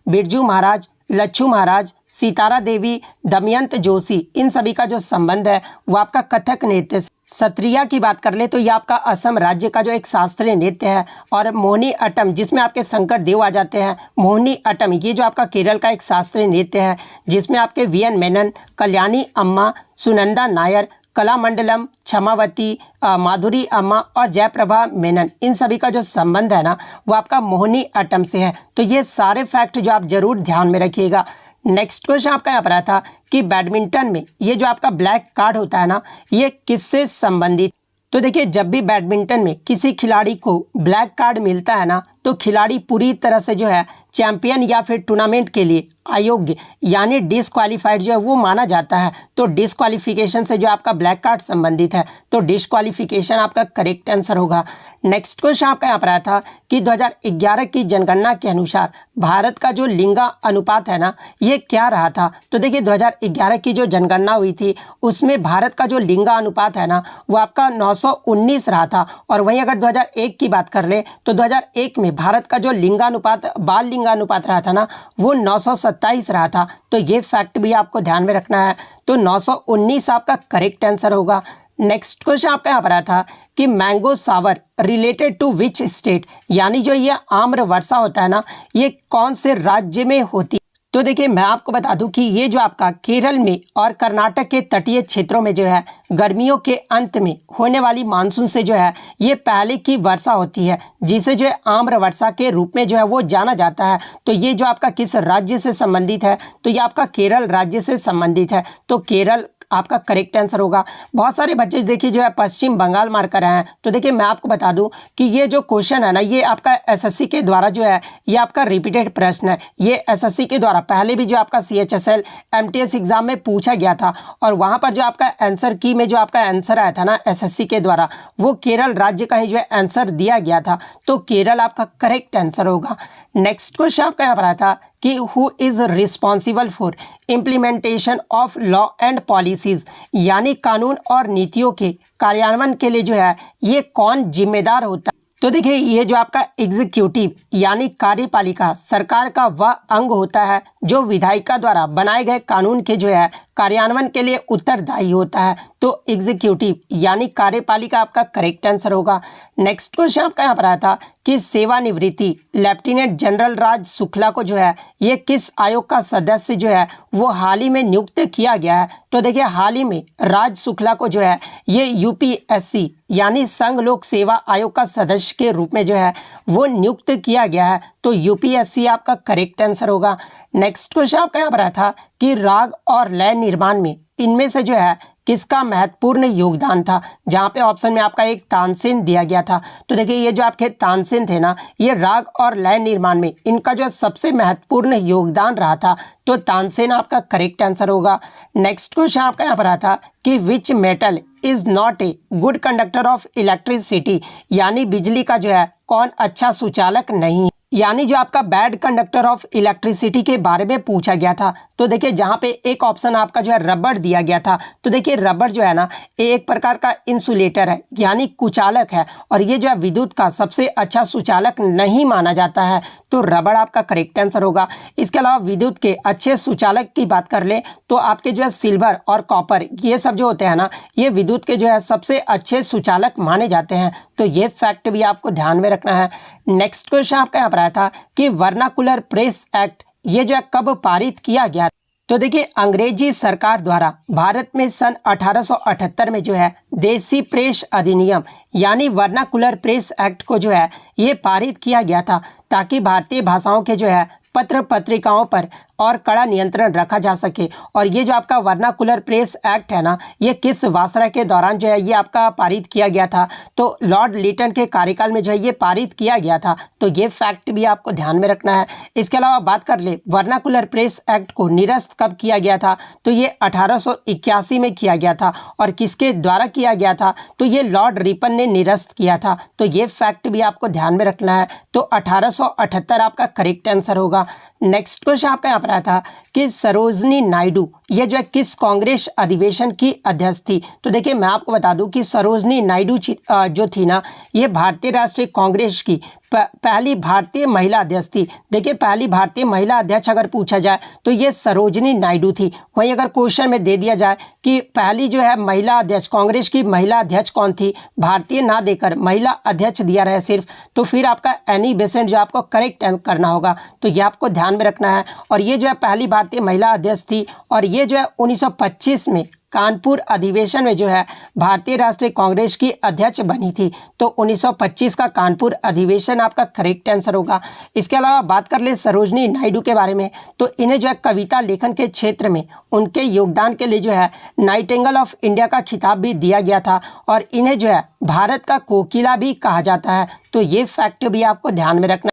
बिरजू महाराज, लच्छू महाराज, सितारा देवी, दमयंत जोशी, इन सभी का जो संबंध है वो आपका कथक नृत्य से। सत्रिया की बात कर ले तो ये आपका असम राज्य का जो एक शास्त्रीय नृत्य है और मोहिनी अट्टम जिसमें आपके शंकर देव आ जाते हैं, मोहिनी अट्टम ये जो आपका केरल का एक शास्त्रीय नृत्य है जिसमें आपके वी.एन. मेनन, कल्याणी अम्मा, सुनंदा नायर, कलामंडलम, क्षमावती, माधुरी अम्मा और जयप्रभा मेनन, इन सभी का जो संबंध है ना वो आपका मोहिनी अट्टम से है। तो ये सारे फैक्ट जो आप जरूर ध्यान में रखिएगा। नेक्स्ट क्वेश्चन आपका यहाँ पर आया था कि बैडमिंटन में ये जो आपका ब्लैक कार्ड होता है ना ये किससे संबंधित। तो देखिए जब भी बैडमिंटन में किसी खिलाड़ी को ब्लैक कार्ड मिलता है ना तो तो खिलाड़ी पूरी तरह से जो है चैंपियन या फिर टूर्नामेंट के लिए अयोग्य यानी डिसक्वालीफाइड जो है वो माना जाता है। तो डिसक्वालिफिकेशन से जो आपका ब्लैक कार्ड संबंधित है, तो डिसक्वालिफिकेशन आपका करेक्ट आंसर होगा। नेक्स्ट क्वेश्चन आपका यहाँ पर आया था कि 2011 की जनगणना के अनुसार भारत का जो लिंगा अनुपात है ना, ये क्या रहा था। तो देखिए 2011 की जो जनगणना हुई थी उसमें भारत का जो लिंगा अनुपात है ना वो आपका 919 रहा था। और वहीं अगर 2001 की बात कर ले तो 2001 में भारत का जो लिंगानुपात बाल लिंगानुपात रहा था ना वो 927 रहा था। तो ये फैक्ट भी आपको ध्यान में रखना है। तो 919 आपका करेक्ट आंसर होगा। नेक्स्ट क्वेश्चन आपका यहाँ पर आया था कि mango shower related to which state, यानी जो ये आम्र वर्षा होता है ना ये कौन से राज्य में होती है। तो देखिए मैं आपको बता दूं कि ये जो आपका केरल में और कर्नाटक के तटीय क्षेत्रों में जो है गर्मियों के अंत में होने वाली मानसून से जो है ये पहले की वर्षा होती है, जिसे जो है आम्र वर्षा के रूप में जो है वो जाना जाता है। तो ये जो आपका किस राज्य से संबंधित है, तो ये आपका केरल राज्य से संबंधित है। तो केरल आपका करेक्ट आंसर होगा। बहुत सारे बच्चे देखिए जो है पश्चिम बंगाल मार कर आए हैं। तो देखिए मैं आपको बता दूं कि ये जो क्वेश्चन है ना ये आपका एसएससी के द्वारा जो है ये आपका रिपीटेड प्रश्न है। ये एसएससी के द्वारा पहले भी जो आपका सीएचएसएल एमटीएस एग्जाम में पूछा गया था और वहां पर जो आपका आंसर की में जो आपका आंसर आया था ना एसएससी के द्वारा वो केरल राज्य का ही जो है आंसर दिया गया था। तो केरल आपका करेक्ट आंसर होगा। नेक्स्ट क्वेश्चन आपका यहाँ पर आया था कि who is responsible for implementation of law and policies, यानी कानून और नीतियों के कार्यान्वयन के लिए जो है ये कौन जिम्मेदार होता है। तो देखिए ये जो आपका एग्जीक्यूटिव यानी कार्यपालिका सरकार का वह अंग होता है जो विधायिका द्वारा बनाए गए कानून के जो है कार्यान्वयन के लिए उत्तरदायी होता है। तो एग्जीक्यूटिव यानी कार्यपालिका आपका करेक्ट आंसर होगा। नेक्स्ट क्वेश्चन आपका यहाँ पर आया था कि सेवानिवृत्ति लेफ्टिनेंट जनरल राज शुक्ला को जो है ये किस आयोग का सदस्य जो है वो हाल ही में नियुक्त किया गया है। तो देखिए हाल ही में राज शुक्ला को जो है ये यूपीएससी यानी संघ लोक सेवा आयोग का सदस्य के रूप में जो है वो नियुक्त किया गया है। तो यूपीएससी आपका करेक्ट आंसर होगा। नेक्स्ट क्वेश्चन आपका यहाँ पर आया था कि राग और लय निर्माण में इनमें से जो है किसका महत्वपूर्ण योगदान था, जहाँ पे ऑप्शन में आपका एक तानसेन दिया गया था। तो देखिए ये जो आपके तानसेन थे ना ये राग और लय निर्माण में इनका जो सबसे महत्वपूर्ण योगदान रहा था। तो तानसेन आपका करेक्ट आंसर होगा। नेक्स्ट क्वेश्चन आपका यहाँ पर आता था कि which metal is not a good conductor of electricity, यानी बिजली का जो है कौन अच्छा सुचालक नहीं, यानी जो आपका बैड कंडक्टर ऑफ इलेक्ट्रिसिटी के बारे में पूछा गया था। तो देखिए जहाँ पे एक ऑप्शन आपका जो है रबड़ दिया गया था। तो देखिए रबड़ जो है ना ये एक प्रकार का इंसुलेटर है यानी कुचालक है और ये जो है विद्युत का सबसे अच्छा सुचालक नहीं माना जाता है। तो रबड़ आपका करेक्ट आंसर होगा। इसके अलावा विद्युत के अच्छे सुचालक की बात कर ले तो आपके जो है सिल्वर और कॉपर ये सब जो होते हैं ना ये विद्युत के जो है सबसे अच्छे सुचालक माने जाते हैं। तो ये फैक्ट भी आपको ध्यान में रखना है। नेक्स्ट क्वेश्चन आपका यहाँ पर आया था कि वर्नाकुलर प्रेस एक्ट ये जो है कब पारित किया गया। तो देखिए अंग्रेजी सरकार द्वारा भारत में सन 1878 में जो है देसी प्रेस अधिनियम यानी वर्नाकुलर प्रेस एक्ट को जो है ये पारित किया गया था ताकि भारतीय भाषाओं के जो है पत्र पत्रिकाओं पर और कड़ा नियंत्रण रखा जा सके। और ये जो आपका वर्नाकुलर प्रेस एक्ट है ना ये किस वासरा के दौरान जो है ये आपका पारित किया गया था। तो लॉर्ड लिटन के कार्यकाल में जो है ये पारित किया गया था। तो ये फैक्ट भी आपको ध्यान में रखना है। इसके अलावा बात कर ले वर्नाकुलर प्रेस एक्ट को निरस्त कब किया गया था। तो ये 1881 में किया गया था और किसके द्वारा किया गया था। तो ये लॉर्ड रिपन ने निरस्त किया था। तो ये फैक्ट भी आपको ध्यान में रखना है। तो 1878 आपका करेक्ट आंसर होगा। नेक्स्ट क्वेश्चन आपका यहाँ पर आया था कि सरोजनी नायडू ये जो है किस कांग्रेस अधिवेशन की अध्यक्ष थी। तो देखिए मैं आपको बता दूं कि सरोजनी नायडू जो थी ना ये भारतीय राष्ट्रीय कांग्रेस की पहली भारतीय महिला अध्यक्ष थी। देखिए पहली भारतीय महिला अध्यक्ष अगर पूछा जाए तो ये सरोजनी नायडू थी। वहीं अगर क्वेश्चन में दे दिया जाए कि पहली जो है महिला अध्यक्ष कांग्रेस की महिला अध्यक्ष कौन थी, भारतीय ना देकर महिला अध्यक्ष दिया रहे सिर्फ, तो फिर आपका एनी बेसेंट जो आपको करेक्ट करना होगा। तो ये आपको ध्यान में रखना है। और ये जो है पहली भारतीय महिला अध्यक्ष थी और ये जो है 1925 में कानपुर अधिवेशन में जो है भारतीय राष्ट्रीय कांग्रेस की अध्यक्ष बनी थी। तो 1925 का कानपुर अधिवेशन आपका करेक्ट आंसर होगा। इसके अलावा बात कर ले सरोजनी नायडू के बारे में तो इन्हें जो है कविता लेखन के क्षेत्र में उनके योगदान के लिए जो है नाइटिंगेल ऑफ इंडिया का खिताब भी दिया गया था और इन्हें जो है भारत का कोकिला भी कहा जाता है। तो ये फैक्ट भी आपको ध्यान में रखना